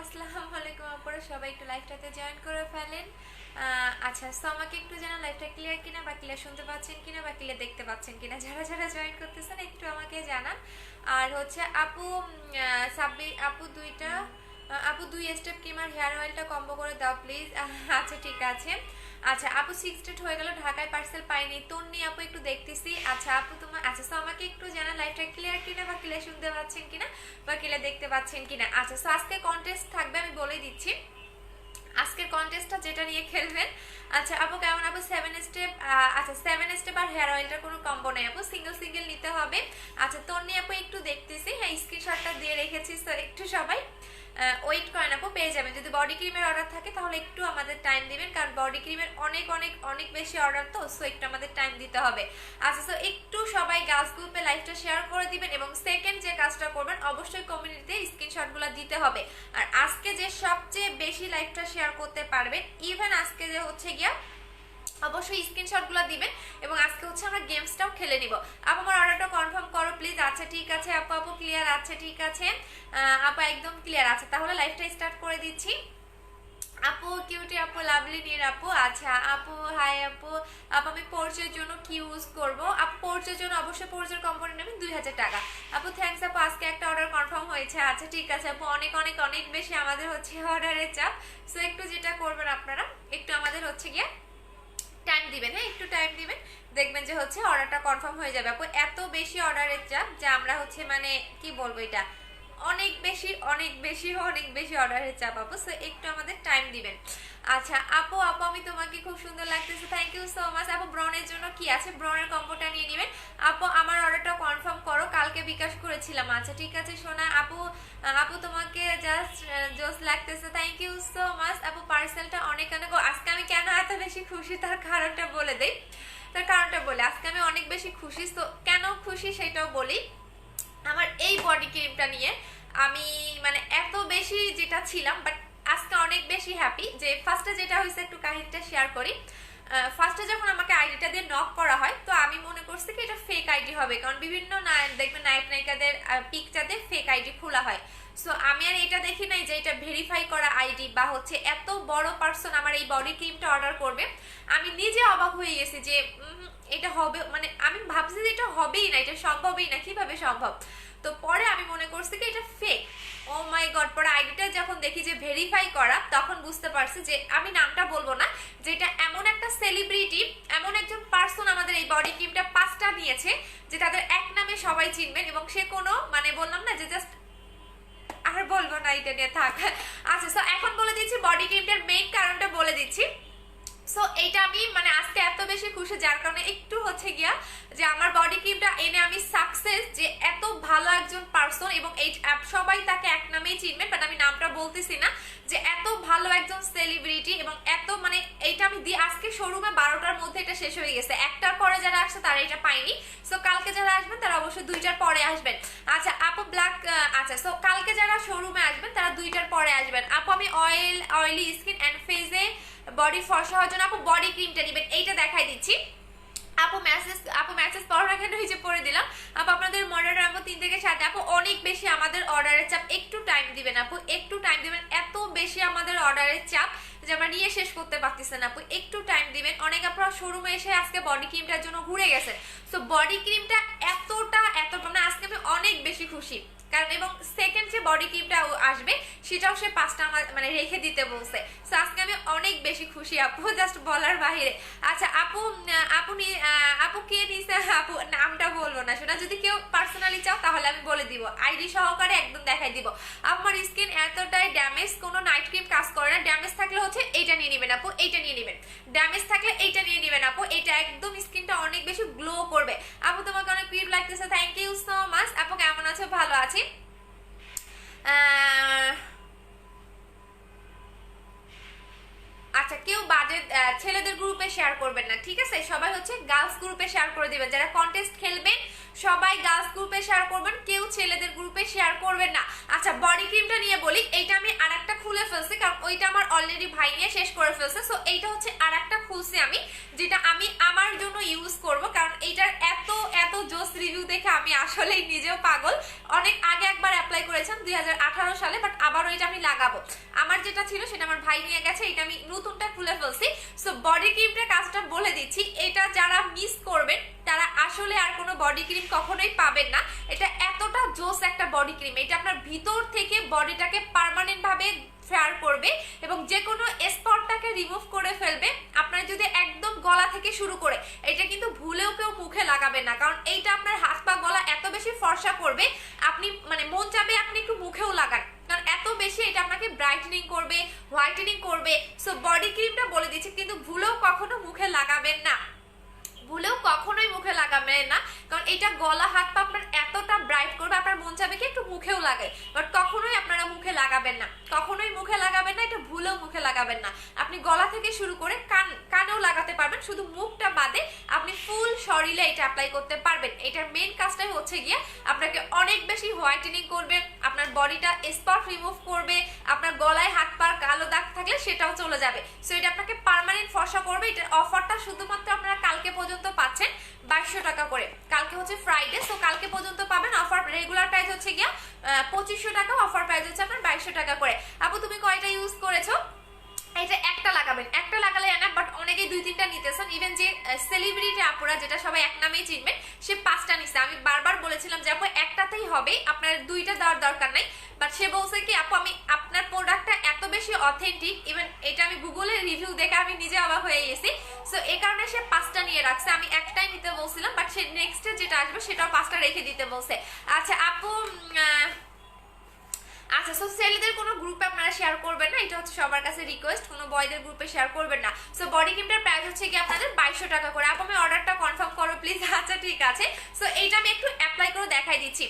আসসালামু আলাইকুম আপনারা সবাই একটু লাইভটাতে জয়েন করে ফেলেন। আচ্ছা, সো আমাকে একটু জানা লাইভটা ক্লিয়ার কিনা, বা ক্লিয়ার শুনতে পাচ্ছেন কিনা, বা ক্লিয়ার দেখতে পাচ্ছেন কিনা, যারা যারা জয়েন করতেছেন একটু আমাকে জানান। আর হচ্ছে আপু সাব্বির আপু আপু 2 স্টেপ ক্রিমার হেয়ার অয়েলটা কম্বো করে দাও প্লিজ। আচ্ছা ঠিক আছে। আচ্ছা আপু 6 ডেট হয়ে গেল, ঢাকায় পার্সেল পাইনি, তন্নি আপু একটু দেখতেছি। আচ্ছা আপু তোমার আচ্ছা, সো আমাকে একটু জানা লাইভটা ক্লিয়ার কিনা, বা ক্লিয়ার শুনতে পাচ্ছেন কিনা, বা ক্লিয়ার দেখতে পাচ্ছেন কিনা। আচ্ছা, সো আজকে কন্টেস্ট থাকবে, আমি বলে দিচ্ছি আজকের কন্টেস্টটা যেটা নিয়ে খেলবেন। আচ্ছা আপু কেমন আপু 7 স্টেপ? আচ্ছা 7 স্টেপ আর হেয়ার অয়েলটার কোনো কম্বো নেই আপু, সিঙ্গেল সিঙ্গেল নিতে হবে। আচ্ছা তন্নি আপু একটু দেখতেছি, হ্যাঁ স্ক্রিনশটটা দিয়ে রেখেছি, তো একটু সবাই ওয়েট করেন আপু, পেয়ে যাবেন। যদি বডি ক্রিমের অর্ডার থাকে তাহলে একটু আমাদের টাইম দিবেন, কারণ বডি ক্রিমের অনেক অনেক অনেক বেশি অর্ডার, তো সো একটু আমাদের টাইম দিতে হবে। আচ্ছা, সো একটু সবাই গার্লস গ্রুপে লাইভটা শেয়ার করে দিবেন, এবং সেকেন্ড যে কাজটা করবেন অবশ্যই কমিউনিটিতে স্ক্রিনশটগুলো দিতে হবে। আর আজকে যে সবচেয়ে বেশি লাইভটা শেয়ার করতে পারবেন, ইভেন আজকে যে হচ্ছে গিয়া অবশ্যই স্ক্রিনশটগুলো দিবেন, এবং আজকে হচ্ছে আমরা গেমসটাও খেলে নিব। আপু আমার অর্ডারটা কনফার্ম করো প্লিজ। আচ্ছা ঠিক আছে আপু, আপু ক্লিয়ার আছে, ঠিক আছে আপু একদম ক্লিয়ার আছে, তাহলে লাইভটা স্টার্ট করে দিচ্ছি। আপু কিউটি আপু, লাভলি নির আপু। আচ্ছা আপু হাই আপু, আপু আমি পোর্চের জন্য কি ইউজ করব? আপু পোর্চের জন্য অবশ্যই পোর্চের কোম্পানি নেবেন 2000 টাকা। আপু থ্যাঙ্কস আপু, আজকে একটা অর্ডার কনফার্ম হয়েছে। আচ্ছা ঠিক আছে আপু, অনেক অনেক অনেক বেশি আমাদের হচ্ছে অর্ডারের চাপ, সো একটু যেটা করবেন আপনারা একটু আমাদের হচ্ছে গিয়ে টাইম দিবেন, হ্যাঁ একটু টাইম দিবেন, দেখবেন যে হচ্ছে অর্ডারটা কনফার্ম হয়ে যাবে। আপু এত বেশি অর্ডারের চাপ যে আমরা হচ্ছে মানে কি বলবো, এটা অনেক বেশি অনেক বেশি অনেক বেশি অর্ডারের চাপ আপু, সো একটু আমাদের টাইম দিবেন। আচ্ছা আপু, আপু আমি তোমাকে খুব সুন্দর লাগতেছে, থ্যাংক ইউ সো মাচ। আপু ব্রাউনের জন্য কি আছে, ব্রাউনের কম্বোটা নিয়ে নেবেন। আপু আমার অর্ডারটা কনফার্ম করো, কালকে বিকাশ করেছিলাম। আচ্ছা ঠিক আছে সোনা আপু, আপু তোমাকে জাস্ট জোস লাগতেছে, থ্যাংক ইউ সো মাচ। আপু পার্সেলটা অনেক অনেক আজকে আমি কেন এত বেশি খুশি তার কারণটা বলে দেই, তার কারণটা বলে আজকে আমি অনেক বেশি খুশি। তো কেন খুশি সেটাও বলি। আমার এই বডি ক্রিমটা নিয়ে আমি মানে এত বেশি যেটা ছিলাম, বাট আজকে অনেক বেশি হ্যাপি। যে ফার্স্টে যেটা হয়েছে একটু কাহিনীটা শেয়ার করি। ফার্স্টে যখন আমাকে আইডিটা দিয়ে নক করা হয়, তো আমি মনে করছি কি এটা ফেক আইডি হবে, কারণ বিভিন্ন দেখবেন নায়ক নায়িকাদের পিকচারে ফেক আইডি খোলা হয়। সো আমি আর এটা দেখি নাই যে এটা ভেরিফাই করা আইডি, বা হচ্ছে এত বড় পার্সন আমার এই বডি ক্রিমটা অর্ডার করবে। আমি নিজে অবাক হয়ে গেছি যে এটা হবে, মানে আমি ভাবছি যে এটা হবেই না, এটা সম্ভবই না, কিভাবে সম্ভব। তো পরে আমি মনে করছি কি এটা ফেক। ও মাই গড, পরে আইডিটা যখন দেখি যে ভেরিফাই করা, তখন বুঝতে পারছি যে আমি নামটা বলবো না, যে এটা এমন একটা সেলিব্রিটি, এমন একজন পার্সন আমাদের এই বডি ক্রিমটা 5টা নিয়েছে, যে তাদের এক নামে সবাই চিনবেন, এবং সে কোনো মানে বললাম না যে জাস্ট আর বলবো না, এটা নিয়ে থাক। আচ্ছা, সো এখন বলে দিচ্ছি বডি ক্রিমটার মেইন কারণটা বলে দিচ্ছি। সো এইটা আমি মানে আজকে এত বেশি খুশি, যার কারণে একটু হচ্ছে গিয়া যে আমার বডি ক্রিমটা এনে আমি সাকসেস, যে এত ভালো একজন পার্সন, এবং এই সবাই তাকে এক নামেই চিনবেন, বাট আমি নামটা বলতেছি না, যে এত ভালো একজন সেলিব্রিটি, এবং এত মানে এইটা আমি দিয়ে আজকে শোরুমে 12টার মধ্যে এটা শেষ হয়ে গেছে। 1টার পরে যারা আসছে তারা এটা পাইনি, সো কালকে যারা আসবেন তারা অবশ্যই 2টার পরে আসবেন। আচ্ছা আপু ব্ল্যাক, আচ্ছা সো কালকে যারা শোরুমে আসবেন তারা 2টার পরে আসবেন। আপু আমি অয়েলি স্কিন অ্যান্ড ফেজে বডি ফর্সা হওয়ার জন্য আপু বডি ক্রিমটা নেবেন, এইটা দেখাই দিচ্ছি। আপু মেসেজ পড়ার কেন হয়েছে পড়ে দিলাম। আপু আপনাদের মডার্ন রাম্বো 3 থেকে 7, আপু অনেক বেশি আমাদের অর্ডারের চাপ, একটু টাইম দিবেন আপু, একটু টাইম দিবেন, এত বেশি আমাদের অর্ডারের চাপ যে আমরা নিয়ে শেষ করতে পারতেছেন আপু, একটু টাইম দিবেন। অনেক আপনারা শোরুমে এসে আজকে বডি ক্রিমটার জন্য ঘুরে গেছেন, সো বডি ক্রিমটা এত মানে আজকে আমি অনেক বেশি খুশি, কারণ এবং সেকেন্ড যে বডি ক্রিমটা আসবে সেটাও সে 5টা আমার মানে রেখে দিতে বলছে, সো আজকে আমি অনেক বেশি খুশি আপু, জাস্ট বলার বাহিরে। আচ্ছা আপু, আপু কে নিছে, আপু নামটা বলবো না শোনা, যদি কেউ পার্সোনালি চাও তাহলে আমি বলে দিব, আইডি সহকারে একদম দেখাই দিব। আমার স্কিন এতটাই ড্যামেজ, কোনো নাইট ক্রিম কাজ করে না, ড্যামেজ থাকলে হচ্ছে এইটা নিয়ে নেবেন আপু, এইটা নিয়ে নেবেন, ড্যামেজ থাকলে এইটা নিয়ে নেবেন আপু, এটা একদম স্কিনটা অনেক বেশি গ্লো করবে। আপু তোমাকে অনেক কিউট লাগতেছে, থ্যাংক ইউ সো মাচ। আপু কেমন আছো? ভালো আছি। আচ্ছা কেউ বাজে ছেলেদের গ্রুপে শেয়ার করবেন না, ঠিক আছে? সবাই হচ্ছে গার্লস গ্রুপে শেয়ার করে দিবেন, যারা কন্টেস্ট খেলবেন সবাই গার্লস গ্রুপে শেয়ার করবেন, কেউ ছেলেদের গ্রুপে শেয়ার করবেন না। আচ্ছা বডি ক্রিমটা নিয়ে বলি, এইটা আমি আরেকটা খুলে ফেলছি কারণ ওইটা আমার অলরেডি ভাই নিয়ে শেষ করে ফেলছে। সো এইটা হচ্ছে আরেকটা খুলছি আমি, যেটা আমি আমার জন্য ইউজ করব, কারণ এইটার এত এত জোস রিভিউ দেখে আমি আসলেই নিজেও পাগল। অনেক আগে একবার অ্যাপ্লাই করেছিলাম 2018 সালে, বাট আবারও এটা আমি লাগাবো। আমার যেটা ছিল সেটা আমার ভাই নিয়ে গেছে, এটা আমি নতুনটা খুলে ফেলছি। সো বডি ক্রিমটার কাজটা বলে দিচ্ছি, এটা যারা মিস করবেন তারা আসলে আর কোনো বডি ক্রিম কখনোই পাবেন না। এটা এতটা জোস একটা বডি ক্রিম, এটা আপনার ভিতর থেকে বডিটাকে পার্মানেন্ট ভাবে ফেয়ার করবে এবং যে কোনো স্পটটাকে রিমুভ করে ফেলবে। আপনার যদি একদম গলা থেকে শুরু করে, এটা কিন্তু ভুলেও কেউ মুখে লাগাবেন না, কারণ এইটা আপনার হাত পা গলা এত বেশি ফর্সা করবে, আপনি মানে মন চাবে আপনি একটু মুখেও লাগান, কারণ এত বেশি এটা আপনাকে ব্রাইটেনিং করবে, হোয়াইটেনিং করবে। সো বডি ক্রিমটা বলে দিচ্ছি, কিন্তু ভুলেও কখনো মুখে লাগাবেন না, ভুলেও কখনোই মুখে লাগাবেন না, কারণ এটা গলা হাত পা আপনার এতটা ব্রাইট করবে, আপনার মন চাবে কি একটু মুখেও লাগায়, বাট কখনোই আপনারা মুখে লাগাবেন না, কখনোই মুখে লাগাবেন না, এটা ভুলেও মুখে লাগাবেন না। আপনি গলা থেকে শুরু করে কানেও লাগাতে পারবেন, শুধু মুখটা বাদে আপনি ফুল শরীরে এটা অ্যাপ্লাই করতে পারবেন। এটার মেইন কাজটাই হচ্ছে গিয়ে আপনাকে অনেক বেশি হোয়াইটেনিং করবে, আপনার বডিটা স্পট রিমুভ করবে, আপনার গলায় হাত পার কালো দাগ থাকলে সেটাও চলে যাবে। সো এটা আপনাকে পার্মানেন্ট ফর্সা করবে। এটার অফারটা শুধুমাত্র আপনারা কালকে পর্যন্ত পাচ্ছেন 2200 টাকা করে, কালকে হচ্ছে ফ্রাইডে, সো কালকে পর্যন্ত পাবেন। অফার রেগুলার প্রাইস হচ্ছে গিয়া 2500 টাকা, অফার প্রাইস হচ্ছে আপনার 2200 টাকা করে। আপু তুমি কয়টা ইউজ করেছো? এটা একটা লাগাবেন, একটা লাগালে এনা, বাট অনেকেই 2-3টা নিতেছেন। ইভেন যে সেলিব্রিটি আপুরা, যেটা সবাই এক নামেই চিনবেন, সে 5টা নিছে। আমি বারবার বলেছিলাম যে আপু একটাতেই হবে, আপনার 2টা দেওয়ার দরকার নাই, বাট সে বলছে কি আপু আমি আপনার প্রোডাক্টটা এত বেশি অথেন্টিক, ইভেন এটা আমি গুগলে রিভিউ দেখে আমি নিজে অবাক হয়ে গেছি। সো এই কারণে সে 5টা নিয়ে রাখছে, আমি একটাই নিতে বলছিলাম, বাট সে নেক্সটে যেটা আসবে সেটাও 5টা রেখে দিতে বলছে। আচ্ছা আপু আচ্ছা, সো ছেলেদের কোনো গ্রুপে আপনারা শেয়ার করবেন না, এটা হচ্ছে সবার কাছে রিকোয়েস্ট, কোনো বয়দের গ্রুপে শেয়ার করবেন না। সো বডি ক্রিমটার প্রাইস হচ্ছে কি আপনাদের 2200 টাকা করে। আপু আমি অর্ডারটা কনফার্ম করো প্লিজ। আচ্ছা ঠিক আছে, সো এইটা আমি একটু অ্যাপ্লাই করে দেখাই দিচ্ছি।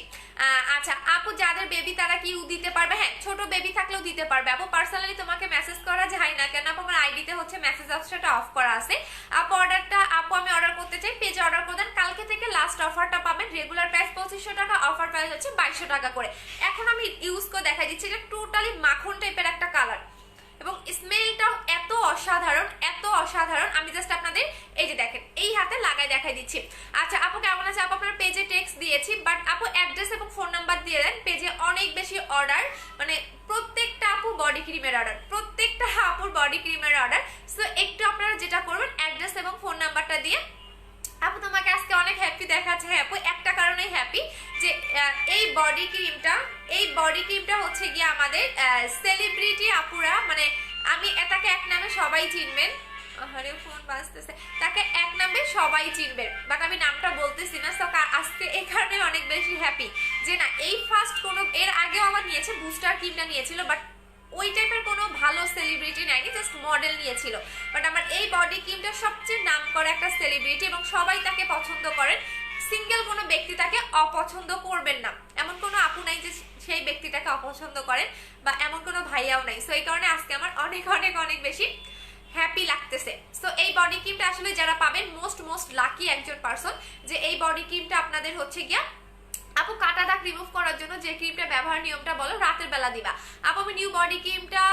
আচ্ছা আপু যাদের বেবি তারা কি দিতে পারবে? হ্যাঁ, ছোট বেবি থাকলেও দিতে পারবে। আপু পার্সোনালি তোমাকে মেসেজ করা যায় না কেন? আপু আমার আইডিতে হচ্ছে মেসেজ অপশনটা অফ করা আছে। আপু অর্ডারটা, আপু আমি অর্ডার করতে চাই, পেজে অর্ডার করে দেন, কালকে থেকে লাস্ট অফারটা পাবেন। রেগুলার প্রাইস 2500 টাকা, অফার প্রাইস হচ্ছে 2200 টাকা করে। এখন আমি ইউজ করে দেখাই দিচ্ছি, এটা টোটালি মাখন টাইপের একটা কালার এবং স্মেলটাও এত অসাধারণ, এত অসাধারণ। আমি জাস্ট আপনাদের এই যে দেখেন এই হাতে লাগাই দেখাই দিচ্ছি। আচ্ছা আপু কেমন আছে? আপু আপনার পেজে টেক্সট দিয়েছি, বাট আপু অ্যাড্রেস এবং ফোন নাম্বার দিয়ে দেন। পেজে অনেক বেশি অর্ডার, মানে প্রত্যেকটা আপু বডি ক্রিমের অর্ডার, প্রত্যেকটা আপুর বডি ক্রিমের অর্ডার। সো একটু আপনারা যেটা করবেন অ্যাড্রেস এবং ফোন নাম্বারটা দিয়ে। আপু তোমাকে আজকে অনেক হ্যাপি দেখাচ্ছে। হ্যাঁ আপু একটা কারণেই হ্যাপি, যে এই বডি ক্রিমটা হচ্ছে গিয়ে আমাদের সেলিব্রিটি আপুরা, মানে আমি এটাকে এক নামে সবাই চিনবেন, আরে ফোন বাজতেছে, তাকে এক নামে সবাই চিনবেন, বাট আমি নামটা বলতেছি না। তো আজকে এই কারণে অনেক বেশি হ্যাপি যে না, এই ফার্স্ট কোনো, এর আগেও আমার নিয়েছে বুস্টার ক্রিমটা নিয়েছিল, বাট ওই টাইপের কোনো ভালো সেলিব্রিটি নেয়নি, জাস্ট মডেল নিয়েছিল। বাট আমার এই বডি ক্রিমটা সবচেয়ে নাম করা একটা সেলিব্রিটি এবং সবাই তাকে পছন্দ করেন। সিঙ্গেল কোনো ব্যক্তি তাকে অপছন্দ করবেন না, এমন কোনো আপু নাই যে সেই ব্যক্তিটাকে অপছন্দ করেন, বা এমন কোনো ভাইয়াও নাই। সো এই কারণে আজকে আমার অনেক অনেক অনেক বেশি হ্যাপি লাগতেছে। সো এই বডি ক্রিমটা আসলে যারা পাবেন মোস্ট লাকি একজন পারসন, যে এই বডি ক্রিমটা আপনাদের হচ্ছে গিয়া আপু কাটা দাগ রিমুভ করার জন্য যে ক্রিমটা ব্যবহার নিয়মটা বলো, রাতের বেলা দিবা। আপু আমি নিউ বডি ক্রিমটা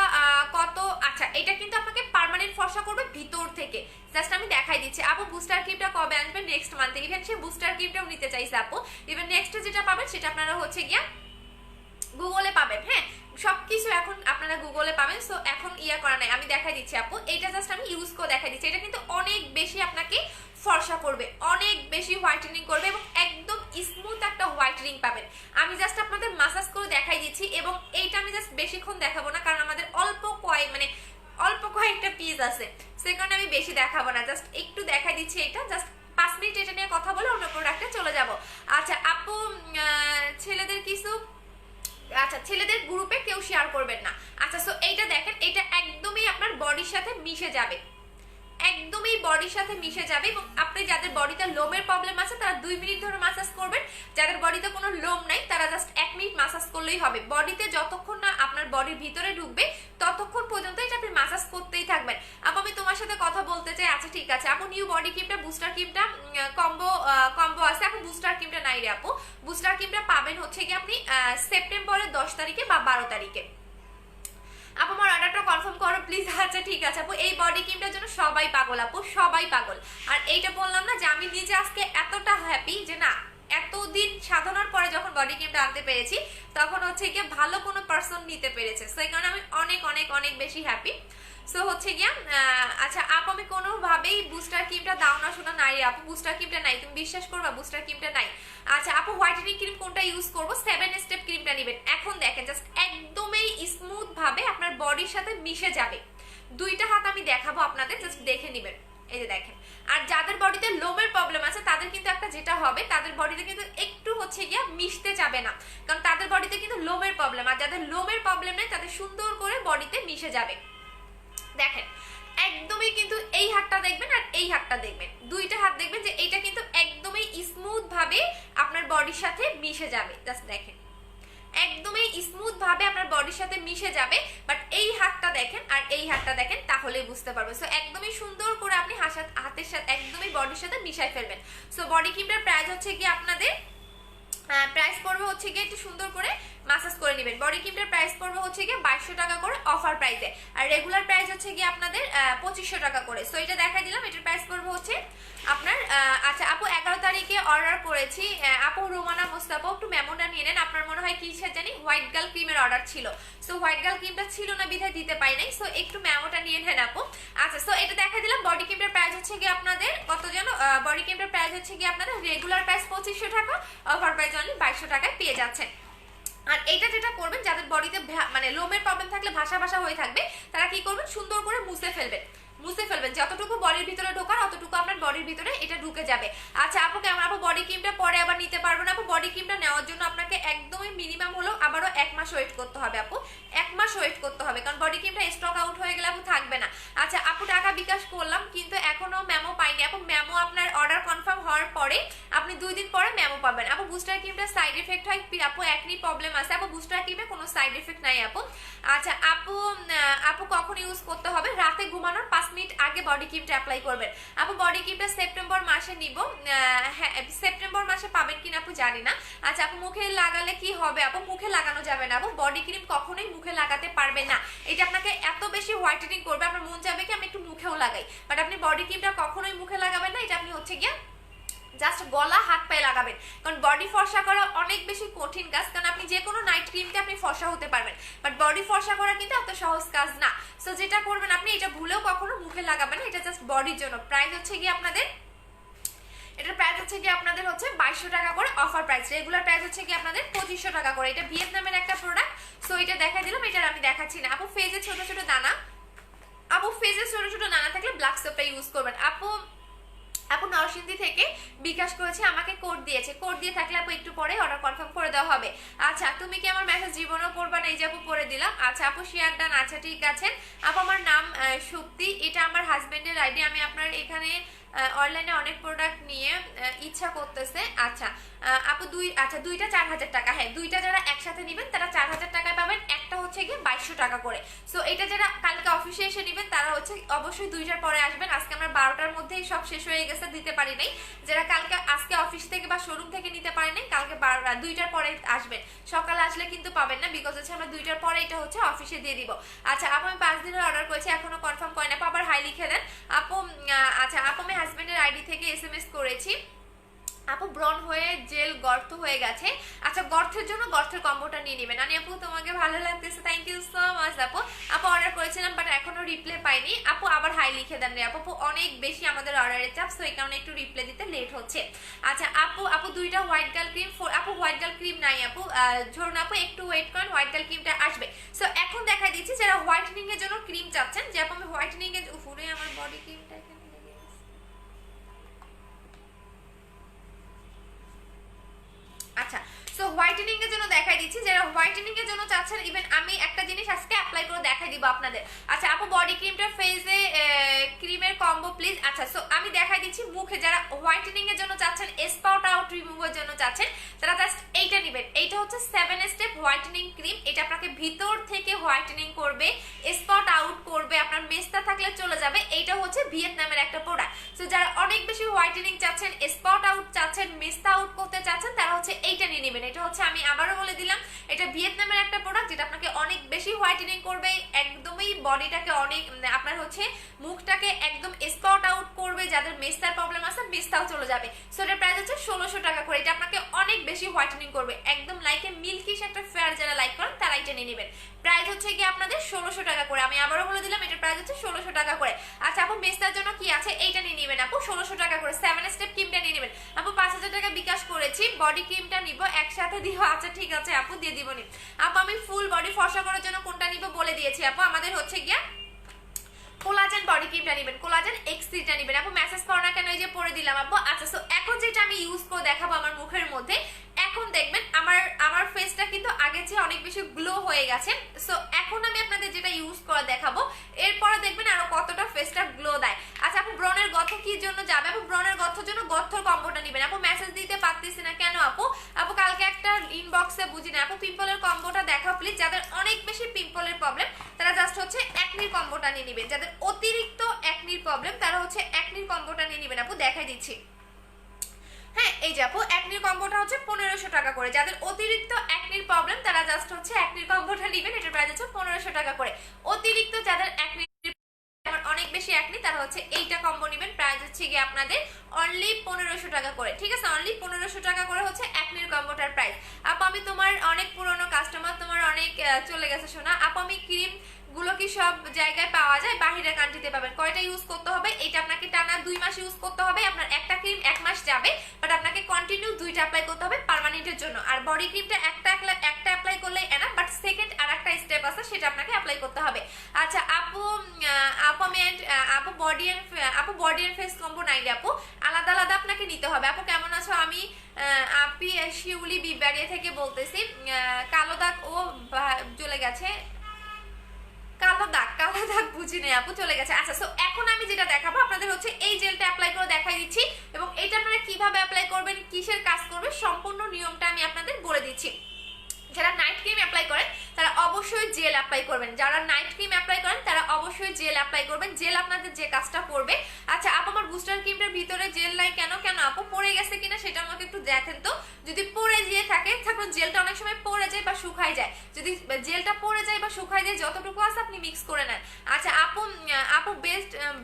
কত, আচ্ছা এটা কিন্তু আপনাকে পার্মানেন্ট ফর্সা করবে ভিতর থেকে, জাস্ট আমি দেখাই দিচ্ছি। আপু বুস্টার ক্রিমটা কবে আসবে? নেক্সট মান্থে। ইভেন সে বুস্টার ক্রিমটাও নিতে চাইছে আপু। ইভেন নেক্সট যেটা পাবেন সেটা আপনারা হচ্ছে গিয়া গুগলে পাবেন। হ্যাঁ সবকিছু এখন আপনারা গুগলে পাবেন। সো এখন ইয়া করা নাই, আমি দেখাই দিচ্ছি আপু, এইটা জাস্ট আমি ইউজ করে দেখাই দিচ্ছি। এটা কিন্তু অনেক বেশি আপনাকে ফর্সা করবে, অনেক বেশি হোয়াইটেনিং করবে এবং একদম স্মুথ একটা হোয়াইটেনিং পাবেন। আমি জাস্ট আপনাদের মাসাজ করে দেখাই দিচ্ছি এবং এইটা আমি জাস্ট বেশিক্ষণ দেখাবো না, কারণ আমাদের অল্প কয়েকটা পিস আছে, সেই কারণে আমি বেশি দেখাবো না, জাস্ট একটু দেখাই দিচ্ছি। এটা জাস্ট 5 মিনিট এটা নিয়ে কথা বলে অন্য প্রোডাক্টে চলে যাব। আচ্ছা আপু ছেলেদের কিছু, আচ্ছা ছেলেদের গ্রুপে কেউ শেয়ার করবেন না। আচ্ছা সো এইটা দেখেন, এটা একদমই আপনার বডির সাথে মিশে যাবে, একদমই বডির সাথে মিশে যাবে। এবং আপনি যাদের বডিতে লোমের প্রবলেম আছে তারা 2 মিনিট ধরে মাসাজ করবেন, যাদের বডিতে কোনো লোম নাই তারা জাস্ট 1 মিনিট মাসাজ করলেই হবে। বডিতে যতক্ষণ না আপনার বডির ভিতরে ঢুকবে ততক্ষণ পর্যন্ত এটা আপনি মাসাজ করতেই থাকবেন। আপু আমি তোমার সাথে কথা বলতে চাই। আচ্ছা ঠিক আছে আপু, নিউ বডি ক্রিমটা বুস্টার ক্রিমটা কম্বো আছে আপু, বুস্টার ক্রিমটা নাই রে আপু। বুস্টার ক্রিমটা পাবেন হচ্ছে কি আপনি সেপ্টেম্বরের 10 তারিখে বা 12 তারিখে। আপু আমার অর্ডারটা কনফার্ম করো প্লিজ। আচ্ছা ঠিক আছে আপু, এই বডি ক্রিমটার জন্য সবাই পাগল আপু, সবাই পাগল। আর এইটা বললাম না যে আমি নিজে আজকে এতটা হ্যাপি যে না, এতদিন সাধনার পরে যখন বডি ক্রিমটা আনতে পেরেছি তখন হচ্ছে গিয়ে ভালো কোনো পার্সন নিতে পেরেছে, সেই কারণে আমি অনেক অনেক অনেক বেশি হ্যাপি। সো হচ্ছে গিয়া আচ্ছা আপু আমি কোনোভাবেই বুস্টার ক্রিমটা দাও না শোনা নাই আপু, বুস্টার ক্রিমটা নাই, তুমি বিশ্বাস করবা বুস্টার ক্রিমটা নাই। আচ্ছা আপু হোয়াইটেনিং ক্রিম কোনটা ইউজ করবো? 7 স্টেপ ক্রিমটা নেবেন। এখন দেখেন জাস্ট একদমই স্মুথ ভাবে আপনার বডির সাথে মিশে যাবে। দুইটা হাত আমি দেখাবো আপনাদের, জাস্ট দেখে নেবেন। এই যে দেখেন, আর যাদের বডিতে লোমের প্রবলেম আছে তাদের কিন্তু একটা যেটা হবে, তাদের বডিতে কিন্তু একটু হচ্ছে গিয়া মিশতে যাবে না, কারণ তাদের বডিতে কিন্তু লোমের প্রবলেম। আর যাদের লোমের প্রবলেম নেই তাদের সুন্দর করে বডিতে মিশে যাবে। দেখেন একদমই কিন্তু এই হাতটা দেখবেন আর এই হাতটা দেখবেন, দুইটা হাত দেখবেন যে এইটা কিন্তু একদমই স্মুথ ভাবে আপনার বডির সাথে মিশে যাবে। জাস্ট দেখেন একদমই স্মুথ ভাবে আপনার বডির সাথে মিশে যাবে। বাট এই হাতটা দেখেন আর এই হাতটা দেখেন, তাহলেই বুঝতে পারবেন। সো একদমই সুন্দর করে আপনি হাতের সাথে একদমই বডির সাথে মিশাই ফেলবেন। সো বডি ক্রিমটার প্রাইস হচ্ছে কি আপনাদের প্রাইস পড়বে হচ্ছে গিয়ে একটু সুন্দর করে মাসাজ করে নেবেন। বডি ক্রিমটার প্রাইস পড়বে হচ্ছে গিয়ে 2200 টাকা করে অফার প্রাইসে, আর রেগুলার প্রাইস হচ্ছে গিয়ে আপনাদের 2500 টাকা করে। সো এটা দেখাই দিলাম, এটার প্রাইস পড়বে হচ্ছে আপনার আচ্ছা আপু 11 তারিখে অর্ডার করেছি আপু রোমানা মোস্তাফা, একটু মেমোটা নিয়ে নেন। আপনার মনে হয় কিসের জানি হোয়াইট গার্ল ক্রিমের অর্ডার ছিল, সো হোয়াইট গার্ল ক্রিমটা ছিল না বিধায় দিতে পারি নাই, সো একটু মেমোটা নিয়ে নেন আপু। আচ্ছা সো এটা দেখাই দিলাম। বডি ক্রিমটার প্রাইস হচ্ছে গিয়ে আপনাদের কত যেন, বডি ক্রিমটার প্রাইস হচ্ছে গিয়ে আপনাদের রেগুলার প্রাইস 2500 টাকা, অফার প্রাইস অনলি 2200 টাকায় পেয়ে যাচ্ছেন। আর এটা যেটা করবেন যাদের বডিতে মানে লোমের প্রবলেম থাকলে ভাসা ভাসা হয়ে থাকবে, তারা কি করবেন সুন্দর করে মুছে ফেলবেন, যতটুকু বডির ভিতরে ঢোকার অতটুকু আপনার বডির ভিতরে এটা ঢুকে যাবে। আচ্ছা আপু কেমন আপু বডি ক্রিমটা পরে আবার নিতে পারবেন আপু? বডি ক্রিমটা নেওয়ার জন্য আপনাকে একদমই মিনিমাম হলো আবারও 1 মাস ওয়েট করতে হবে আপু, 1 মাস ওয়েট করতে হবে, কারণ বডি ক্রিমটা স্টক আউট হয়ে গেলে আপু থাকবে না। আচ্ছা আপু টাকা বিকাশ করলাম কিন্তু এখনো মেমো পাইনি আপু। মেমো আপনার অর্ডার কনফার্ম হওয়ার পরে আপনি 2 দিন পরে মেমো পাবেন আপু। বুস্টার ক্রিমটা সাইড এফেক্ট হয় আপু, একনি প্রবলেম আছে আপু, বুস্টার ক্রিমে কোনো সাইড এফেক্ট নাই আপু। আচ্ছা আপু আপু কখন ইউজ করতে হবে? রাতে ঘুমানোর 5 মিনিট আগে বডি ক্রিমটা অ্যাপ্লাই করবেন আপু। বডি ক্রিমটা সেপ্টেম্বর মাসে নিব, হ্যাঁ সেপ্টেম্বর মাসে পাবেন কিনা আপু জানি না। আচ্ছা আপু মুখে লাগালে কি হবে আপু? মুখে লাগানো যাবে না আপু, বডি ক্রিম কখনোই মুখে লাগাতে পারবেন না। এটা আপনাকে এত বেশি হোয়াইটেনিং করবে, আপনার মন যাবে কি আমি একটু মুখেও লাগাই, বাট আপনি বডি ক্রিমটা কখনোই মুখে লাগাবেন না। এটা আপনি হচ্ছে গিয়া জাস্ট গলা হাত পায়ে লাগাবেন, কারণ বডি ফর্সা করা অনেক বেশি কঠিন কাজ, কারণ আপনি যে কোনো নাইট ক্রিমতে আপনি ফর্সা হতে পারবেন, বাট বডি ফর্সা করা কিন্তু এত সহজ কাজ না। সো যেটা করবেন আপনি এটা ভুলেও কখনো মুখে লাগাবেন না, এটা জাস্ট বডির জন্য। প্রাইস হচ্ছে গিয়ে আপনাদের এটার প্রাইস হচ্ছে কি আপনাদের হচ্ছে 2200 টাকা করে অফার প্রাইস, রেগুলার প্রাইস হচ্ছে কি আপনাদের 2500 টাকা করে। এটা ভিয়েতনামের একটা প্রোডাক্ট, সো এটা দেখাই দিলাম, এটা আমি দেখাচ্ছি না আপু। ফেজে ছোট ছোট দানা আপু, ফেজে ছোট ছোট দানা থাকলে ব্ল্যাক সোপটা ইউজ করবেন আপু। আপু নরসিংদী থেকে বিকাশ করেছে, আমাকে কোড দিয়েছে, কোড দিয়ে থাকলে আপু একটু পরে অর্ডার কনফার্ম করে দেওয়া হবে। আচ্ছা তুমি কি আমার মেসেজ জীবনেও পড়বা না? এই যে আপু পড়ে দিলাম। আচ্ছা আপু শেয়ার ডান, আচ্ছা ঠিক আছে আপু। আমার নাম সুপ্তি, এটা আমার হাজবেন্ডের আইডি। আমি আপনার এখানে অনলাইনে অনেক প্রোডাক্ট নিয়ে ইচ্ছা করতেছে। আচ্ছা আপু দুইটা 4000 টাকা, হ্যাঁ দুইটা যারা একসাথে নেবেন তারা 4000 টাকায় পাবেন, একটা হচ্ছে গিয়ে 2200 টাকা করে। সো এটা যারা কালকে অফিসে এসে নেবেন তারা হচ্ছে অবশ্যই 2টার পরে আসবেন। আজকে আমরা 12টার মধ্যেই সব শেষ হয়ে গেছে, দিতে পারি নাই। যারা কালকে আজকে অফিস থেকে বা শোরুম থেকে নিতে পারি নাই, কালকে 2টার পরে আসবেন। সকালে আসলে কিন্তু পাবেন না, বিকজ হচ্ছে আমরা 2টার পরে এটা হচ্ছে অফিসে দিয়ে দিব। আচ্ছা আপু আমি 5 দিনের অর্ডার করেছি, এখনো কনফার্ম করেন আপু, আবার হাই লিখে দেন আপু। আচ্ছা আপু আমি হাজবেন্ডের আইডি থেকে SMS করেছি আপু, ব্রন হয়ে জেল গর্ত হয়ে গেছে। আচ্ছা গর্তের জন্য গর্তের কম্বোটা নিয়ে নেবেন। আনি আপু তোমাকে ভালো লাগতেছে, থ্যাংক ইউ সো মাচ আপু। আপু অর্ডার করেছিলাম বাট এখনো রিপ্লাই পাইনি আপু, আবার হাই লিখে দেন রে আপু। অনেক বেশি আমাদের অর্ডারের চাপ, সো এই কারণে একটু রিপ্লাই দিতে লেট হচ্ছে। আচ্ছা আপু 2টা হোয়াইট গার্ল ক্রিম, আপু হোয়াইট গার্ল ক্রিম নাই আপু, ধরুন আপু একটু ওয়েট করেন, হোয়াইট গার্ল ক্রিমটা আসবে। সো এখন দেখা দিচ্ছি যারা হোয়াইটেনিং এর জন্য ক্রিম চাচ্ছেন, যে আপু আমি হোয়াইটেনিং এর উপরে আমার বডি ক্রিমটা এখানে আচ্ছা সো হোয়াইটেনিং এর জন্য দেখাই দিচ্ছি, যারা হোয়াইটেনিং এর জন্য চাচ্ছেন। ইভেন আমি একটা জিনিস আজকে অ্যাপ্লাই করে দেখাই দিব আপনাদের। আচ্ছা আপু বডি ক্রিমটা ফেজে ক্রিমের কম্বো প্লিজ। আচ্ছা সো আমি দেখাই দিচ্ছি মুখে যারা হোয়াইটেনিং এর জন্য চাচ্ছেন, স্পট আউট রিমুভার জন্য চাচ্ছেন, তারা জাস্ট এইটা নেবেন। এইটা হচ্ছে 7 স্টেপ হোয়াইটেনিং ক্রিম। এটা আপনাকে ভিতর থেকে হোয়াইটেনিং করবে, স্পট আউট করবে, আপনার মেস্তা থাকলে চলে যাবে। এইটা হচ্ছে ভিয়েতনামের একটা প্রোডাক্ট। সো যারা অনেক বেশি হোয়াইটেনিং চাচ্ছেন, স্পট আউট চাচ্ছেন, মেস্তা আউট করতে চাচ্ছেন, তারা হচ্ছে এইটা নিয়ে নেবেন। এটা হচ্ছে আমি আবারও বলে দিলাম, এটা ভিয়েতনামের একটা প্রোডাক্ট যেটা আপনাকে অনেক বেশি হোয়াইটেনিং করবে, একদমই বডিটাকে অনেক আপনার হচ্ছে মুখটাকে একদম স্পট আউট করবে। যাদের মেস্তার প্রবলেম আছে মেস্তাও চলে যাবে। সো এটার প্রাইস হচ্ছে 1600 টাকা করে। এটা আপনাকে অনেক বেশি হোয়াইটেনিং করবে, একদম লাইক এ মিল্কিশ একটা ফেয়ার যারা লাইক করেন তারা এটা নিয়ে নেবেন। প্রাইস হচ্ছে কি আপনাদের 1600 টাকা করে। আমি আবারও বলে দিলাম এটার প্রাইস হচ্ছে 1600 টাকা করে। আচ্ছা আপু মেস্তার জন্য কি আছে এইটা নিয়ে নেবেন আপু 1600 টাকা করে। 7 স্টেপ ক্রিমটা নিয়ে নেবেন আপু। 5000 টাকা বিকাশ করেছি, বডি ক্রিমটা নিব একসাথে দিব। আচ্ছা ঠিক আছে আপু দিয়ে দিব নি আপু। আমি ফুল বডি ফর্সা করার জন্য কোনটা নিব বলে দিয়েছি আপু। আমাদের হচ্ছে গিয়া কোলাজেন বডি ক্রিমটা নেবেন, কোলাজেন এক্স3টা নেবেন আপু। মেসেজ করো না কেন, এই যে পরে দিলাম আপু। আচ্ছা সো এখন যেটা আমি ইউজ করে দেখাবো আমার মুখের মধ্যে, এখন দেখবেন আমার ফেসটা কিন্তু আগে চেয়ে অনেক বেশি গ্লো হয়ে গেছে। সো এখন আমি আপনাদের যেটা ইউজ করে দেখাবো, এরপরে দেখবেন আরো কতটা ফেসটা গ্লো দেয়। আচ্ছা আপু ব্রনের গর্ত কি জন্য যাবে আপু? ব্রনের গর্তের জন্য গর্তর কম্বোটা নেবেন আপু। মেসেজ দিতে পারতেছি না কেন আপু? আপু কালকে একটা ইনবক্সে বুঝি না আপু। পিম্পলের কম্বোটা দেখাও প্লিজ। যাদের অনেক বেশি পিম্পলের প্রবলেম তারা জাস্ট হচ্ছে একনির কম্বোটা নিয়ে নেবেন। যাদের অতিরিক্ত একনির প্রবলেম তারা হচ্ছে একনির কম্বোটা নিয়ে নেবেন আপু। দেখাই দিচ্ছি, হ্যাঁ এই যে আপু একনির কম্বোটা হচ্ছে 1500 টাকা করে। যাদের অতিরিক্ত একনির প্রবলেম তারা জাস্ট হচ্ছে একনির কম্বোটা নেবেন। এটার প্রাইস হচ্ছে 1500 টাকা করে। অতিরিক্ত যাদের একনির অনেক বেশি একনি তারা হচ্ছে এইটা কম্বো নেবেন। প্রাইস হচ্ছে গিয়ে আপনাদের অনলি 1500 টাকা করে, ঠিক আছে? অনলি 1500 টাকা করে হচ্ছে একনির কম্বোটার প্রাইস। আপু আমি তোমার অনেক পুরনো কাস্টমার, তোমার অনেক চলে গেছে শোনা। আপু আমি ক্রিম গুলো কি সব জায়গায় পাওয়া যায়? বাহিরের কান্ট্রিতে পাবেন। কয়টা ইউজ করতে হবে? এটা আপনাকে টানা 2 মাস ইউজ করতে হবে। আপনার একটা ক্রিম 1 মাস যাবে, বাট আপনাকে কন্টিনিউ 2টা অ্যাপ্লাই করতে হবে পার্মানেন্টের জন্য। আর বডি ক্রিমটা একটা অ্যাপ্লাই করলেই এনাফ, বাট সেকেন্ড আর একটা স্টেপ আছে সেটা আপনাকে অ্যাপ্লাই করতে হবে। আচ্ছা আপু আপু বডি এন্ড ফেস কম্বো নাই আপু, আলাদা আলাদা আপনাকে নিতে হবে। আপু কেমন আছো? আমি আপি শিউলি বিবাড়িয়া থেকে বলতেছি। কালো দাগ ও চলে গেছে, কালো দাগ বুঝি নেই আপু, চলে গেছে। আচ্ছা সো এখন আমি যেটা দেখাবো আপনাদের হচ্ছে এই জেলটা অ্যাপ্লাই করে দেখাই দিচ্ছি, এবং এটা আপনারা কিভাবে অ্যাপ্লাই করবেন, কিসের কাজ করবে, সম্পূর্ণ নিয়মটা আমি আপনাদের বলে দিচ্ছি। যারা নাইট ক্রিম অ্যাপ্লাই করেন তারা অবশ্যই জেল অ্যাপ্লাই করবেন। যারা নাইট ক্রিম অ্যাপ্লাই করেন তারা অবশ্যই জেল অ্যাপ্লাই করবেন। জেল আপনাদের যে কাজটা করবে। আচ্ছা আপু আমার বুস্টার ক্রিমটার ভিতরে জেল নাই কেন আপু? পড়ে গেছে কিনা সেটা আমাকে একটু দেখেন তো। যদি পড়ে গিয়ে থাকে, কারণ জেলটা অনেক সময় পড়ে যায় বা শুকায় যায়, যদি জেলটা পড়ে যায় বা শুকায় যায় যতটুকু আছে আপনি মিক্স করে নেন। আচ্ছা আপু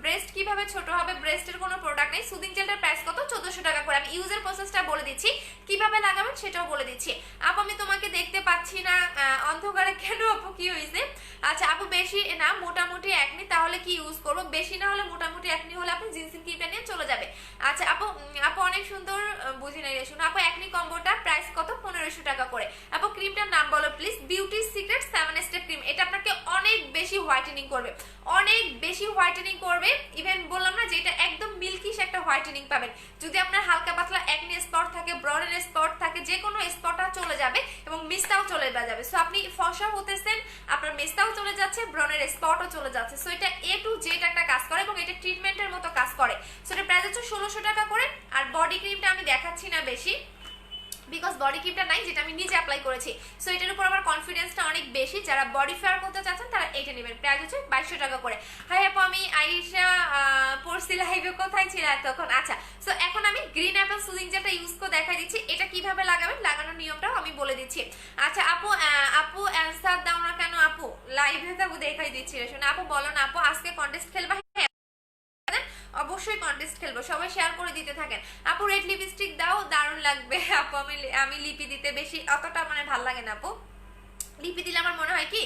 ব্রেস্ট কিভাবে ছোট হবে? ব্রেস্টের কোনো প্রোডাক্ট নেই। সুদিং জেলটার প্রাইস কত? 1400 টাকা করে। আমি ইউজের প্রসেসটা বলে দিচ্ছি, কিভাবে লাগাবেন সেটাও বলে দিচ্ছি। আপু আমি তোমাকে দেখতে পাচ্ছি না অন্ধকারে কেন আপু, কি হয়েছে? আচ্ছা আপু বেশি না মোটামুটি একনি, তাহলে কি ইউজ করবো? বেশি না হলে মোটামুটি একনি হলে আপনি জিনসিন ক্রিমটা নিয়ে চলে যাবে। আচ্ছা আপু অনেক সুন্দর, বুঝি নাই শুনো আপু। একনি কম্বোটা প্রাইস কত? 1500 টাকা করে। আপু ক্রিমটার নাম বলো please. Beauty secret 7 step cream. এটা আপনাকে অনেক বেশি হোয়াইটেনিং করবে, অনেক বেশি হোয়াইটেনিং করবে। ইভেন বললাম না যে এটা একদম মিল্কিশ একটা হোয়াইটেনিং পাবেন। যদি আপনার হালকা পাতলা একনি স্পট থাকে, ব্রনের স্পট থাকে, যে কোনো স্পটটা চলে যাবে এবং মিস্তাও চলে যাবে। সো আপনি ফর্সা হতেছেন, আপনার মিস্তাও চলে যাচ্ছে, ব্রনের স্পটও চলে যাচ্ছে। সো এটা A to Z একটা কাজ করে এবং এটা ট্রিটমেন্টের মতো কাজ করে। সো এটা প্রাইস হচ্ছে 1600 টাকা করে। আর বডি ক্রিমটা আমি দেখাচ্ছি না বেশি, বিকজ বডি ক্রিমটা নাই, যেটা আমি নিজে অ্যাপ্লাই করেছি। সো এটার উপর আমার কনফিডেন্সটা অনেক বেশি। যারা বডি ফেয়ার করতে চাচ্ছেন তারা এটা নেবেন। প্রাইস হচ্ছে 2200 টাকা করে। হাই আপু আমি আইরিশা পড়ছি লাইভে, কোথায় ছিল তখন? আচ্ছা সো এখন আমি গ্রিন অ্যাপেল সুদিং জেলটা ইউজ করে দেখাই দিচ্ছি। এটা কিভাবে লাগাবেন, লাগানোর নিয়মটাও আমি বলে দিচ্ছি। আচ্ছা আপু অ্যান্সার দাও না কেন আপু? লাইভে তো দেখাই দিচ্ছি রে শোনা। আপু বলো না আপু আজকে কন্টেস্ট খেলবা? অবশ্যই কন্টেস্ট খেলবো, সবাই শেয়ার করে দিতে থাকেন। আপু রেড লিপস্টিক দাও, দারুণ লাগবে আপু। আমি লিপি দিতে বেশি অতটা মানে ভাল লাগে না আপু। লিপি দিলে আমার মনে হয় কি,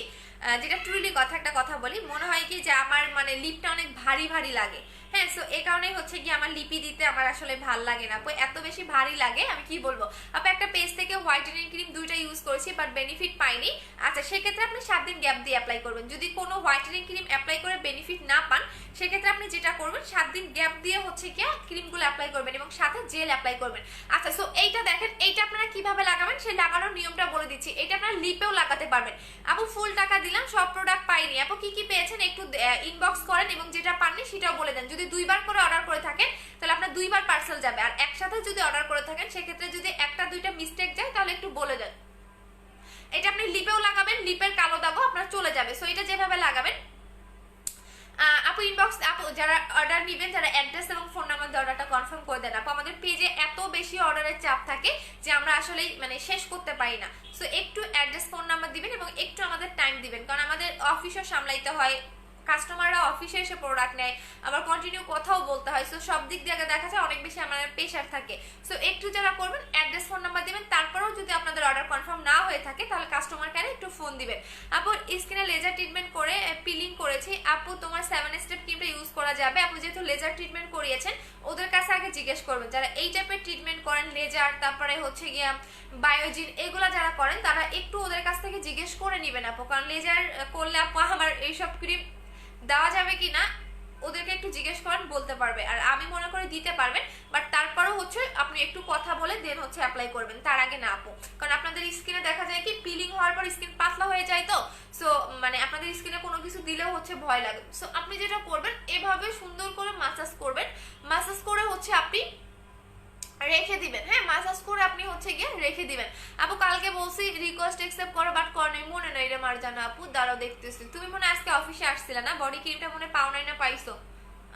যেটা ট্রুলি একটা কথা বলি, মনে হয় কি যে আমার মানে লিপটা অনেক ভারী ভারী লাগে। হ্যাঁ সো এই কারণেই হচ্ছে কি আমার লিপি দিতে আমার আসলে ভাল লাগে না আপু, এত বেশি ভারী লাগে। আমি কি বলবো আপু, একটা পেজ থেকে হোয়াইটেনিং ক্রিম 2টা ইউজ করেছি বাট বেনিফিট পাইনি। আচ্ছা সেক্ষেত্রে আপনি 7 দিন গ্যাপ দিয়ে অ্যাপ্লাই করবেন। যদি কোনো হোয়াইটেনিং ক্রিম অ্যাপ্লাই করে বেনিফিট না পান, সেক্ষেত্রে আপনি যেটা করবেন 7 দিন গ্যাপ দিয়ে হচ্ছে কি ক্রিমগুলো অ্যাপ্লাই করবেন এবং সাথে জেল অ্যাপ্লাই করবেন। আচ্ছা সো এইটা দেখেন, এইটা আপনারা কিভাবে লাগাবেন সেই লাগানোর নিয়মটা বলে দিচ্ছি। এটা আপনারা লিপেও লাগাতে পারবেন। আপু ফুল টাকা দিলাম, সব প্রোডাক্ট পাইনি আপু, কি কি পেয়েছেন একটু ইনবক্স করেন এবং যেটা পাননি সেটাও বলে দেন। যদি দুইবার করে অর্ডার করে থাকেন তাহলে আপনার দুইবার পার্সেল যাবে, আর একসাথে যদি অর্ডার করে থাকেন সেক্ষেত্রে যদি একটা দুইটা মিস্টেক যায় তাহলে একটু বলে দেন। এটা আপনি লিপেও লাগাবেন, লিপের কালো দাগও আপনার চলে যাবে। সো এটা যেভাবে লাগাবেন। আপু ইনবক্স, আপু যারা অর্ডার নেবেন, যারা অ্যাড্রেস এবং ফোন নাম্বার দিয়ে অর্ডারটা কনফার্ম করে দেন। আপু আমাদের পেজে এত বেশি অর্ডারের চাপ থাকে যে আমরা আসলেই মানে শেষ করতে পারি না। সো একটু অ্যাড্রেস ফোন নাম্বার দিবেন এবং একটু আমাদের টাইম দিবেন, কারণ আমাদের অফিসও সামলাইতে হয়, কাস্টমাররা অফিসে এসে প্রোডাক্ট নেয়, আবার কন্টিনিউ কথাও বলতে হয়। সো সব দিক দিয়ে দেখা যায় অনেক বেশি আমাদের প্রেশার থাকে। সো একটু যারা করবেন অ্যাড্রেস ফোন নাম্বার দিবেন, তারপরেও যদি আপনাদের অর্ডার কনফার্ম না হয়ে থাকে তাহলে কাস্টমার কেয়ারে একটু ফোন দিবেন। আপু স্কিনে লেজার ট্রিটমেন্ট করে পিলিং করেছি, আপু তোমার 7 স্টেপ ক্রিমটা ইউজ করা যাবে? আপু যেহেতু লেজার ট্রিটমেন্ট করিয়েছেন ওদের কাছে আগে জিজ্ঞেস করবেন, যারা এই টাইপের ট্রিটমেন্ট করেন লেজার তারপরে হচ্ছে গিয়া বায়োজিন এগুলা যারা করেন তারা একটু ওদের কাছ থেকে জিজ্ঞেস করে নেবেন আপু, কারণ লেজার করলে আপু আমার এইসব ক্রিম দেওয়া যাবে কি না ওদেরকে একটু জিজ্ঞেস করেন, বলতে পারবে। আর আমি মনে করি দিতে পারবেন, বাট তারপরেও হচ্ছে আপনি একটু কথা বলে দেন হচ্ছে অ্যাপ্লাই করবেন, তার আগে না আপু। কারণ আপনাদের স্কিনে দেখা যায় কি পিলিং হওয়ার পর স্কিন পাতলা হয়ে যায়, তো সো মানে আপনাদের স্কিনে কোনো কিছু দিলেও হচ্ছে ভয় লাগে। সো আপনি যেটা করবেন এভাবে সুন্দর করে মাসাজ করবেন, মাসাজ করে হচ্ছে আপনি রেখে দিবেন। হ্যাঁ, মাসাজ করে আপনি হচ্ছে গিয়ে রেখে দিবেন। আপু কালকে বলছি রিকোয়েস্ট অ্যাকসেপ্ট করো, বাট করে নাই, মনে নাই রে মারজানা আপু, দাঁড়াও দেখতেছি। তুমি মনে আজকে অফিসে আসছিলে না, বডি ক্রিমটা মনে পাও নাই না পাইছো,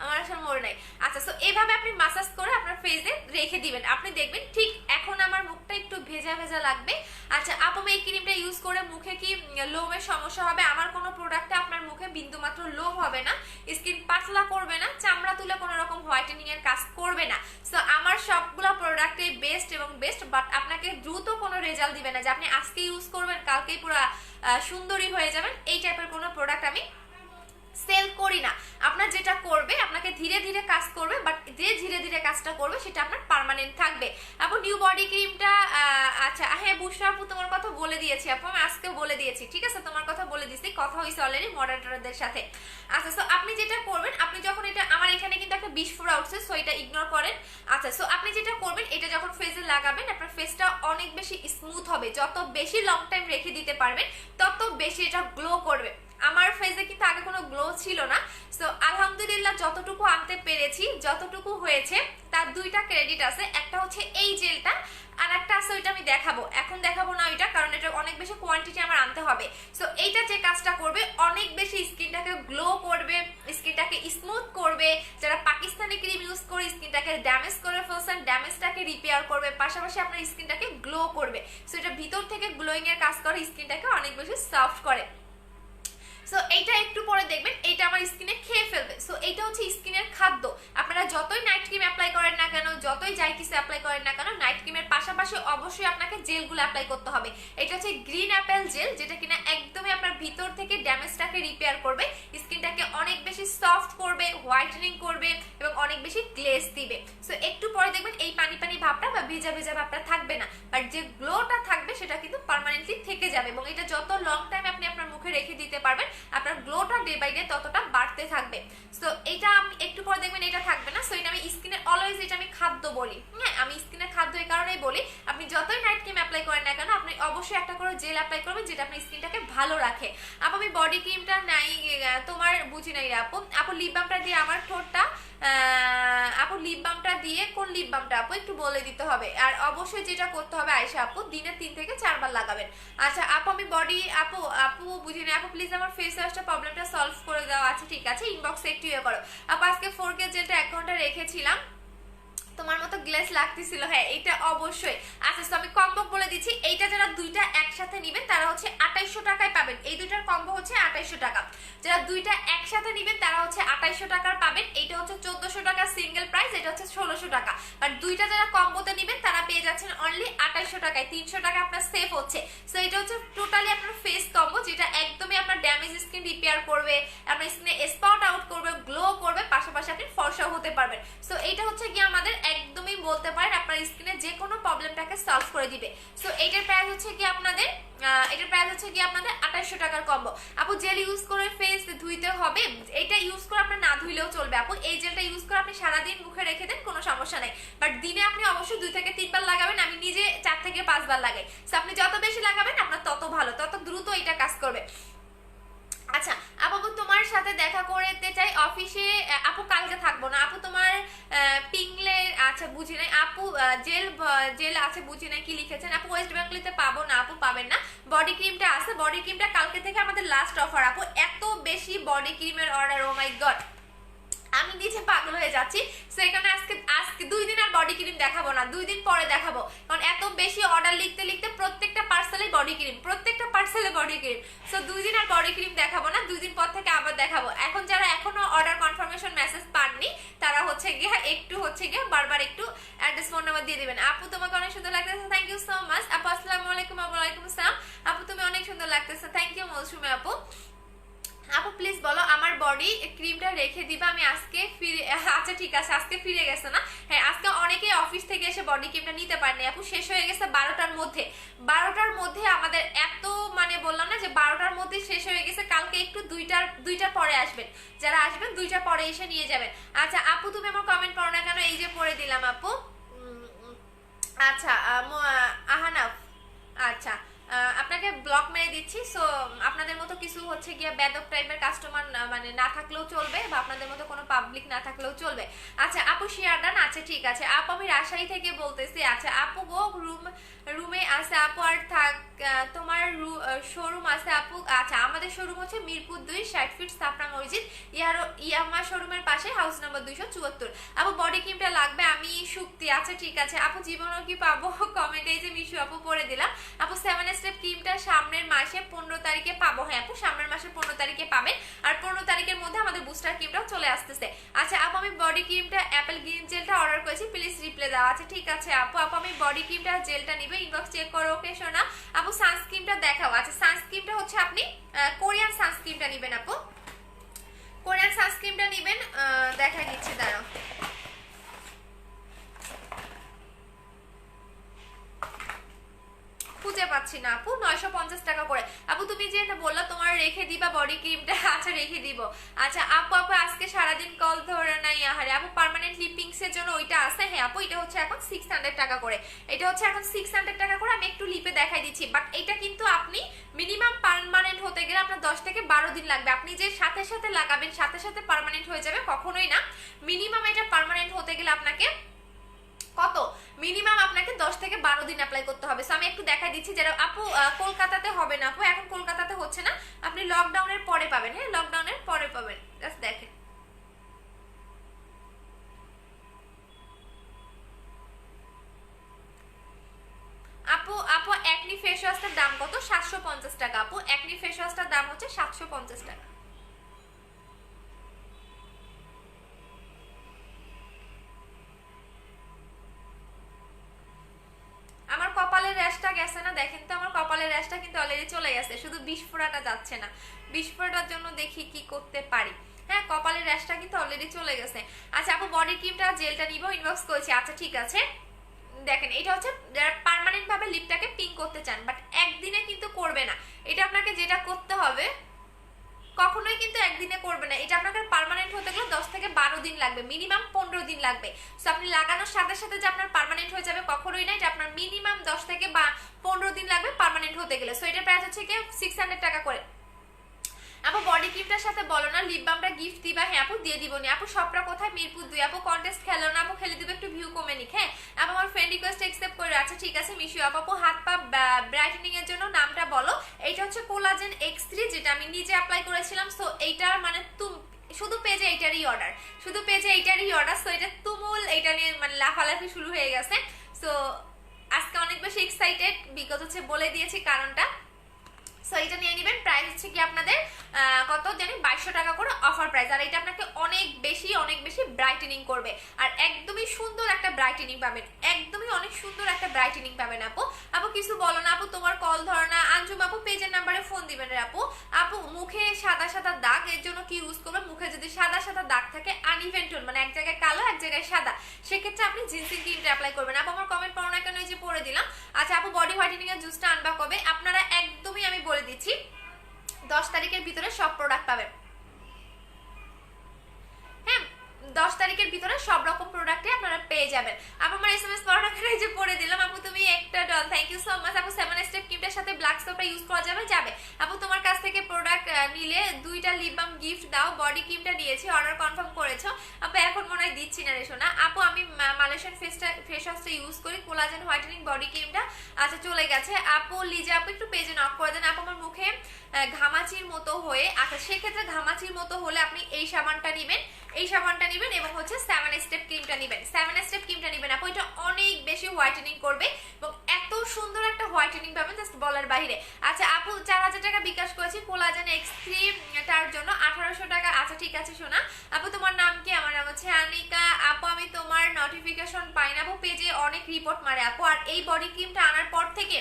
আমার আসলে মনে নাই। আচ্ছা, সো এভাবে আপনি মাসাজ করে আপনার ফেসে রেখে দিবেন, আপনি দেখবেন ঠিক এখন আমার মুখটা একটু ভেজা ভেজা লাগবে। আচ্ছা আপু এই ক্রিমটা ইউজ করে মুখে কি লোমের সমস্যা হবে? আমার কোনো প্রোডাক্টে আপনার মুখে বিন্দু মাত্র লোম হবে না, স্কিন পাতলা করবে না, চামড়া তুলে কোনো রকম হোয়াইটেনিং এর কাজ করবে না। সো আমার সবগুলো প্রোডাক্টই বেস্ট এবং বেস্ট, বাট আপনাকে দ্রুত কোনো রেজাল্ট দিবে না যে আপনি আজকে ইউজ করবেন কালকেই পুরো সুন্দরী হয়ে যাবেন, এই টাইপের কোনো প্রোডাক্ট আমি সেল করি না। আপনার যেটা করবে আপনাকে ধীরে ধীরে কাজ করবে, বাট যে ধীরে ধীরে কাজটা করবে সেটা আপনার পার্মানেন্ট থাকবে। আপু নিউ বডি ক্রিমটা আচ্ছা হ্যাঁ বুশরা আপু তোমার কথা বলে দিয়েছি আপু, আমি আজকে বলে দিয়েছি, ঠিক আছে তোমার কথা বলে দিয়েছি, কথা হয়েছে অলরেডি মডারেটরদের সাথে। আচ্ছা সো আপনি যেটা করবেন, আপনি যখন এটা আমার এখানে কিন্তু একটা বিস্ফোরা উঠছে, সো এটা ইগনোর করেন। আচ্ছা সো আপনি যেটা করবেন এটা যখন ফেসে লাগাবেন আপনার ফেসটা অনেক বেশি স্মুথ হবে, যত বেশি লং টাইম রেখে দিতে পারবেন তত বেশি এটা গ্লো করবে। আমার ফেসে কিন্তু আগে কোনো গ্লো ছিল না, সো আলহামদুলিল্লাহ যতটুকু আনতে পেরেছি, যতটুকু হয়েছে তার দুইটা ক্রেডিট আছে। একটা হচ্ছে এই জেলটা, আর একটা আছে ওইটা আমি দেখাবো, এখন দেখাবো না ওইটা, কারণ এটা অনেক বেশি কোয়ান্টিটি আমার আনতে হবে। সো এইটা যে কাজটা করবে অনেক বেশি স্কিনটাকে গ্লো করবে, স্কিনটাকে স্মুথ করবে। যারা পাকিস্তানি ক্রিম ইউজ করে স্কিনটাকে ড্যামেজ করে ফেলছেন, ড্যামেজটাকে রিপেয়ার করবে, পাশাপাশি আপনার স্কিনটাকে গ্লো করবে। সো এটা ভিতর থেকে গ্লোয়িং এর কাজ করে, স্কিনটাকে অনেক বেশি সফট করে। সো এইটা একটু পরে দেখবেন এইটা আমার স্কিনে খেয়ে ফেলবে। সো এইটা হচ্ছে স্কিনের খাদ্য। আপনারা যতই নাইট ক্রিম অ্যাপ্লাই করেন না কেন, যতই যাই কিছু অ্যাপ্লাই করেন না কেন, নাইট ক্রিমের পাশাপাশি অবশ্যই আপনাকে জেলগুলো অ্যাপ্লাই করতে হবে। এটা হচ্ছে গ্রিন অ্যাপেল জেল, যেটা কিনা একদমই আপনার ভিতর থেকে ড্যামেজটাকে রিপেয়ার করবে, স্কিনটাকে অনেক বেশি সফট করবে, হোয়াইটেনিং করবে এবং অনেক বেশি গ্লেজ দিবে। সো একটু পরে দেখবেন এই পানি পানি ভাবটা বা ভেজা ভেজা ভাবটা থাকবে না, বাট যে গ্লোটা থাকবে সেটা কিন্তু পার্মানেন্টলি থেকে যাবে। এবং এটা যত লং টাইম আপনি আপনার মুখে রেখে দিতে পারবেন আপনার গ্লোটা ডে বাই ডে ততটা বাড়তে থাকবে। সো এটা আমি একটু পরে দেখবেন এটা থাকবে না। সো এটা আমি স্কিনের অলওয়েজ এটা আমি খাদ্য বলি। হ্যাঁ, আমি স্কিনের খাদ্য এই কারণেই বলি, আপনি যতই নাইট ক্রিম অ্যাপ্লাই করেন না কেন আপনি অবশ্যই একটা করে জেল অ্যাপ্লাই করবেন যেটা আপনার স্কিনটাকে ভালো রাখে। আপু আমি বডি ক্রিমটা নাই তোমার বুঝি নাই আপু। আপু লিপ বামটা দিয়ে আমার ঠোঁটটা আপু লিপ বামটা দিয়ে কোন লিপ বামটা আপু একটু বলে দিতে হবে। আর অবশ্যই যেটা করতে হবে আয়শা আপু দিনে 3 থেকে 4 বার লাগাবেন। আচ্ছা আপু আমি বডি আপু বুঝি না আপু, প্লিজ আমার ফেস ওয়াশটা প্রবলেমটা সলভ করে দাও। আচ্ছা ঠিক আছে, ইনবক্সে একটু ইয়ে করো আপু। আজকে 4K জেলটা 1 ঘন্টা রেখেছিলাম, তোমার মতো গ্লেজ লাগতেছিল। হ্যাঁ এটা অবশ্যই। আচ্ছা তো আমি কম্বো বলে দিচ্ছি, এইটা যারা দুইটা একসাথে নেবেন তারা হচ্ছে 2800 টাকায় পাবেন। এই দুইটার কম্বো হচ্ছে 2800 টাকা। যারা দুইটা একসাথে নেবেন তারা হচ্ছে 2800 টাকার পাবেন। এইটা হচ্ছে 1400 টাকা সিঙ্গেল প্রাইস, এটা হচ্ছে 1600 টাকা। বাট দুইটা যারা কম্বোতে নেবেন তারা পেয়ে যাচ্ছেন অনলি 2800 টাকায়, 300 টাকা আপনার সেভ হচ্ছে। সো এটা হচ্ছে টোটালি আপনার ফেস কম্বো, যেটা একদমই আপনার ড্যামেজ স্কিন রিপেয়ার করবে, আপনার স্কিনে স্পট আউট করবে, গ্লো করবে, পাশাপাশি আপনি ফর্সাও হতে পারবেন। সো এইটা হচ্ছে কি আমাদের একদমই বলতে পারেন আপনার স্কিনে যে কোনো প্রবলেমটাকে সলভ করে দিবে। সো এইটার প্রাইস হচ্ছে কি আপনাদের 2800 টাকার কম্বো। আপু জেল ইউজ করে ফেস ধুইতে হবে? এটা ইউজ করে আপনি না ধুইলেও চলবে আপু। এই জেলটা ইউজ করে আপনি সারাদিন মুখে রেখে দেন, কোনো সমস্যা নাই, বাট দিনে আপনি অবশ্যই 2 থেকে 3 বার লাগাবেন। আমি নিজে 4 থেকে 5 বার লাগাই। সো আপনি যত বেশি লাগাবেন আপনার তত ভালো, তত দ্রুত এটা কাজ করবে। আচ্ছা আপু তোমার সাথে দেখা করতে চাই অফিসে। আপু কালকে থাকবো না আপু, আপু জেল জেল আছে বুঝি না কি লিখেছেন আপু, ওয়েস্ট বেঙ্গলিতে পাবো না আপু, পাবেন না। বডি ক্রিমটা আছে, বডি ক্রিমটা কালকে থেকে আমাদের লাস্ট অফার আপু, এত বেশি বডি ক্রিমের অর্ডার, ও মাই গড আমি নিজে পাগল হয়ে যাচ্ছি। সো এখানে আজকে আজকে 2 দিন আর বডি ক্রিম দেখাবো না, 2 দিন পরে দেখাবো, কারণ এত বেশি অর্ডার লিখতে লিখতে প্রত্যেকটা পার্সেলে বডি ক্রিম, প্রত্যেকটা পার্সেলে বডি ক্রিম। সো 2 দিন আর বডি ক্রিম দেখাবো না, 2 দিন পর থেকে আবার দেখাবো। এখন যারা এখনো অর্ডার কনফার্মেশন মেসেজ পাননি তারা হচ্ছে গিয়ে একটু বারবার একটু অ্যাড্রেস ফোন নাম্বার দিয়ে দিবেন। আপু তোমাকে অনেক সুন্দর লাগতেছে, থ্যাংক ইউ সো মাচ আপু। আসসালামু আলাইকুম। ওয়ালাইকুম আসসালাম আপু, তুমি অনেক সুন্দর লাগতেছে, থ্যাংক ইউ মৌসুমী আপু। আপু প্লিজ বলো আমার বডি ক্রিমটা রেখে দিবা, আমি আজকে ফিরে, আচ্ছা ঠিক আছে আজকে ফিরে গেছে না, হ্যাঁ আজকে অনেকে অফিস থেকে এসে বডি ক্রিমটা নিতে পারেনি আপু, শেষ হয়ে গেছে 12টার মধ্যে, 12টার মধ্যে আমাদের এত মানে বললাম না যে 12টার মধ্যে শেষ হয়ে গেছে, কালকে একটু 2টার পরে আসবেন, যারা আসবেন 2টার পরে এসে নিয়ে যাবেন। আচ্ছা আপু তুমি আমার কমেন্ট পড়ো না কেন, এই যে পড়ে দিলাম আপু। আচ্ছা আহানাফ, আচ্ছা আপনাকে ব্লক মেরে দিচ্ছি। সো আপনাদের মতো কিছু হচ্ছে গিয়ে বেদব টাইপের কাস্টমার মানে না থাকলেও চলবে, বা আপনাদের মতো কোনো পাবলিক না থাকলেও চলবে। আচ্ছা আপু শেয়ার ডান, আচ্ছা ঠিক আছে আপু, আমি রাজশাহী থেকে বলতেছি। আচ্ছা আপু গো রুমে আছে আপু, আর থাক তোমার শোরুম আছে আপু। আচ্ছা আমাদের শোরুম হচ্ছে মিরপুর 2 60 ফিট সাপনা মসজিদ ইয়ামা শোরুমের পাশে, হাউস নাম্বার 274। আপু বডি ক্রিমটা লাগবে, আমি শুক্তি। আচ্ছা ঠিক আছে আপু, জীবনও কি পাবো, কমেন্টে যে মিশু আপু পড়ে দিলাম। আপু 7 স্টেপ ক্রিমটা সামনের মাসে 15 তারিখে পাবো, হ্যাঁ আপু সামনের মাসে 15 তারিখে পাবেন, আর 15 তারিখের মধ্যে আমাদের বুস্টার ক্রিমটাও চলে আসতেছে। আচ্ছা আপু আমি বডি ক্রিমটা অ্যাপেল গ্রিন জেলটা অর্ডার করেছি, প্লিজ রিপ্লাই দাও। আচ্ছা ঠিক আছে আপু আমি বডি ক্রিমটা জেলটা নিবে, ইনবক্স চেক করো ওকে সোনা। আপু সানস্ক্রিনটা দেখাও। আচ্ছা সানস্ক্রিনটা হচ্ছে আপনি কোরিয়ান সানস্ক্রিনটা নেবেন আপু, কোরিয়ান সানস্ক্রিনটা নেবেন, দেখাই দিচ্ছি দাঁড়াও। খুঁজে পাচ্ছি না আপু, 950 টাকা করে। আপু তুমি যে বললা তোমার রেখে দিবা বডি ক্রিমটা, আচ্ছা রেখে দিব। আচ্ছা আপু আজকে সারাদিন কল ধরে নাই আহারে আপু, পার্মানেন্ট লিপিংস এর জন্য ওইটা আছে, হ্যাঁ আপু এটা হচ্ছে এখন 600 টাকা করে, এটা হচ্ছে এখন 600 টাকা করে। আমি একটু লিপে দেখাই দিচ্ছি, বাট এটা কিন্তু আপনি মিনিমাম পার্মানেন্ট হতে গেলে আপনার 10 থেকে 12 দিন লাগবে। আপনি যে সাথে সাথে লাগাবেন সাথে সাথে পার্মানেন্ট হয়ে যাবে কখনোই না, মিনিমাম এটা পার্মানেন্ট হতে গেলে আপনাকে কত, মিনিমাম আপনাকে 10 থেকে 12 দিন অ্যাপ্লাই করতে হবে। সো আমি একটু দেখাই দিচ্ছি, যারা আপু কলকাতাতে হবে না আপু, এখন কলকাতাতে হচ্ছে না, আপনি লকডাউনের পরে পাবেন, হ্যাঁ লকডাউনের পরে পাবেন, জাস্ট দেখেন। আপু একনি ফেস ওয়াশটার দাম কত, 750 টাকা আপু, একনি ফেস ওয়াশটার দাম হচ্ছে 750 টাকা। আমার কপালের র্যাশটা গেছে না, দেখেন তো আমার কপালের র্যাশটা কিন্তু অলরেডি চলে গেছে, শুধু বিস্ফোরাটা যাচ্ছে না, বিস্ফোরাটার জন্য দেখি কি করতে পারি। হ্যাঁ কপালের র্যাশটা কিন্তু অলরেডি চলে গেছে। আচ্ছা আপু বডি ক্রিমটা জেলটা নিব, ইনবক্স করেছি। আচ্ছা ঠিক আছে দেখেন, এটা হচ্ছে যারা পার্মানেন্ট ভাবে লিপটাকে পিঙ্ক করতে চান, বাট একদিনে কিন্তু করবে না, এটা আপনাকে যেটা করতে হবে কখনোই কিন্তু একদিনে করবে না, এটা আপনাকে পার্মানেন্ট হতে গেলে 10 থেকে 12 দিন লাগবে, মিনিমাম 15 দিন লাগবে। সো আপনি লাগানোর সাথে সাথে যে আপনার পার্মানেন্ট হয়ে যাবে কখনোই না, এটা আপনার মিনিমাম 10 থেকে 15 দিন লাগবে পার্মানেন্ট হতে গেলে। সো এটার প্রাইস হচ্ছে কি 600 টাকা করে। আপু বডি ক্রিমটার সাথে বলো না লিপ বামটা গিফট দিবা, হ্যাঁ আপু দিয়ে দিব নি আপু। সবটা কোথায়, মিরপুর 2 আপু। কন্টেস্ট খেলো না আপু, খেলে দিবে একটু ভিউ কমে নিক, হ্যাঁ আপু আমার ফ্রেন্ড রিকোয়েস্ট অ্যাকসেপ্ট করে। আচ্ছা ঠিক আছে মিশু আপু হাত পা ব্রাইটেনিং এর জন্য নামটা বলো। এইটা হচ্ছে কোলাজেন X3, যেটা আমি নিজে অ্যাপ্লাই করেছিলাম। সো এইটার মানে শুধু পেজে এইটারই অর্ডার, শুধু পেজে এইটারই অর্ডার। সো এটা তুমুল এটা নিয়ে মানে লাফালাফি শুরু হয়ে গেছে। সো আজকে অনেক বেশি এক্সাইটেড, বিকজ হচ্ছে বলে দিয়েছি কারণটা। সো এটা নিয়ে নেবেন, প্রাইস হচ্ছে কি আপনাদের কত জানি 2200 টাকা করে অফার প্রাইস, আর এটা আপনাকে অনেক বেশি ব্রাইটেনিং করবে, আর একদমই সুন্দর একটা ব্রাইটেনিং পাবেন, একদমই অনেক সুন্দর একটা ব্রাইটেনিং পাবেন। আপু কিছু বলো না আপু, তোমার কল ধরে না। আঞ্জুম আপু পেজের নাম্বারে ফোন দিবেন রে আপু। আপু মুখে সাদা সাদা দাগ, এর জন্য কি ইউজ করবেন, মুখে যদি সাদা সাদা দাগ থাকে আনইভেন টোন, মানে এক জায়গায় কালো এক জায়গায় সাদা, সেক্ষেত্রে আপনি জিন্সিং ক্রিমটা অ্যাপ্লাই করবেন। আপু আমার কমেন্ট পড়ো না কেন, এই যে পড়ে দিলাম। আচ্ছা আপু বডি হোয়াইটেনিং এর জুসটা আনবা কবে, আপনারা একদমই আমি বলে দিচ্ছি 10 তারিখের ভিতরে সব প্রোডাক্ট পাবেন, হ্যাঁ 10 তারিখের ভিতরে সব রকম প্রোডাক্টে আপনারা পেয়ে যাবেন। আপু আমার এসএমএস পড়ার করে যে পড়ে দিলাম, আপু তুমি একটা doll, thank you so much আপু। 7 স্টেপ ক্রিমটার সাথে ব্ল্যাক সোপটা ইউজ করা যাবে যাবে আপু। তোমার কাছ থেকে প্রোডাক্ট নিলে 2টা লিপ বাম গিফট দাও। বডি ক্রিমটা নিয়েছি, অর্ডার কনফার্ম করেছো আপু, এখন মনে হয় দিচ্ছি না রে সোনা। আপু আমি মালয়েশিয়ান ফেস ওয়াশটা ইউজ করি, কোলাজেন হোয়াইটেনিং বডি ক্রিমটা। আচ্ছা চলে গেছে আপু। লিজা আপু একটু পেজে নক করে দেন আপু, আমার মুখে ঘামাচির মতো হয়ে। আচ্ছা সেক্ষেত্রে ঘামাচির মতো হলে আপনি এই সাবানটা নেবেন, এই সাবানটা নেবেন এবং হচ্ছে 7 স্টেপ ক্রিমটা নেবেন। 7 স্টেপ ক্রিমটা নেবেন আপু, এটা অনেক বেশি হোয়াইটেনিং করবে এবং এত সুন্দর একটা হোয়াইটেনিং পাবেন জাস্ট বলার বাইরে। আচ্ছা আপু 4000 টাকা বিকাশ করেছি কোলাজেন X3 টার জন্য 1800 টাকা। আচ্ছা ঠিক আছে শোনা। আপু তোমার নাম কি? আমার নাম হচ্ছে আনিকা। আপু আমি তোমার নোটিফিকেশন পাই না আপু, পেজে অনেক রিপোর্ট মারে আপু। আর এই বডি ক্রিমটা আনার পর থেকে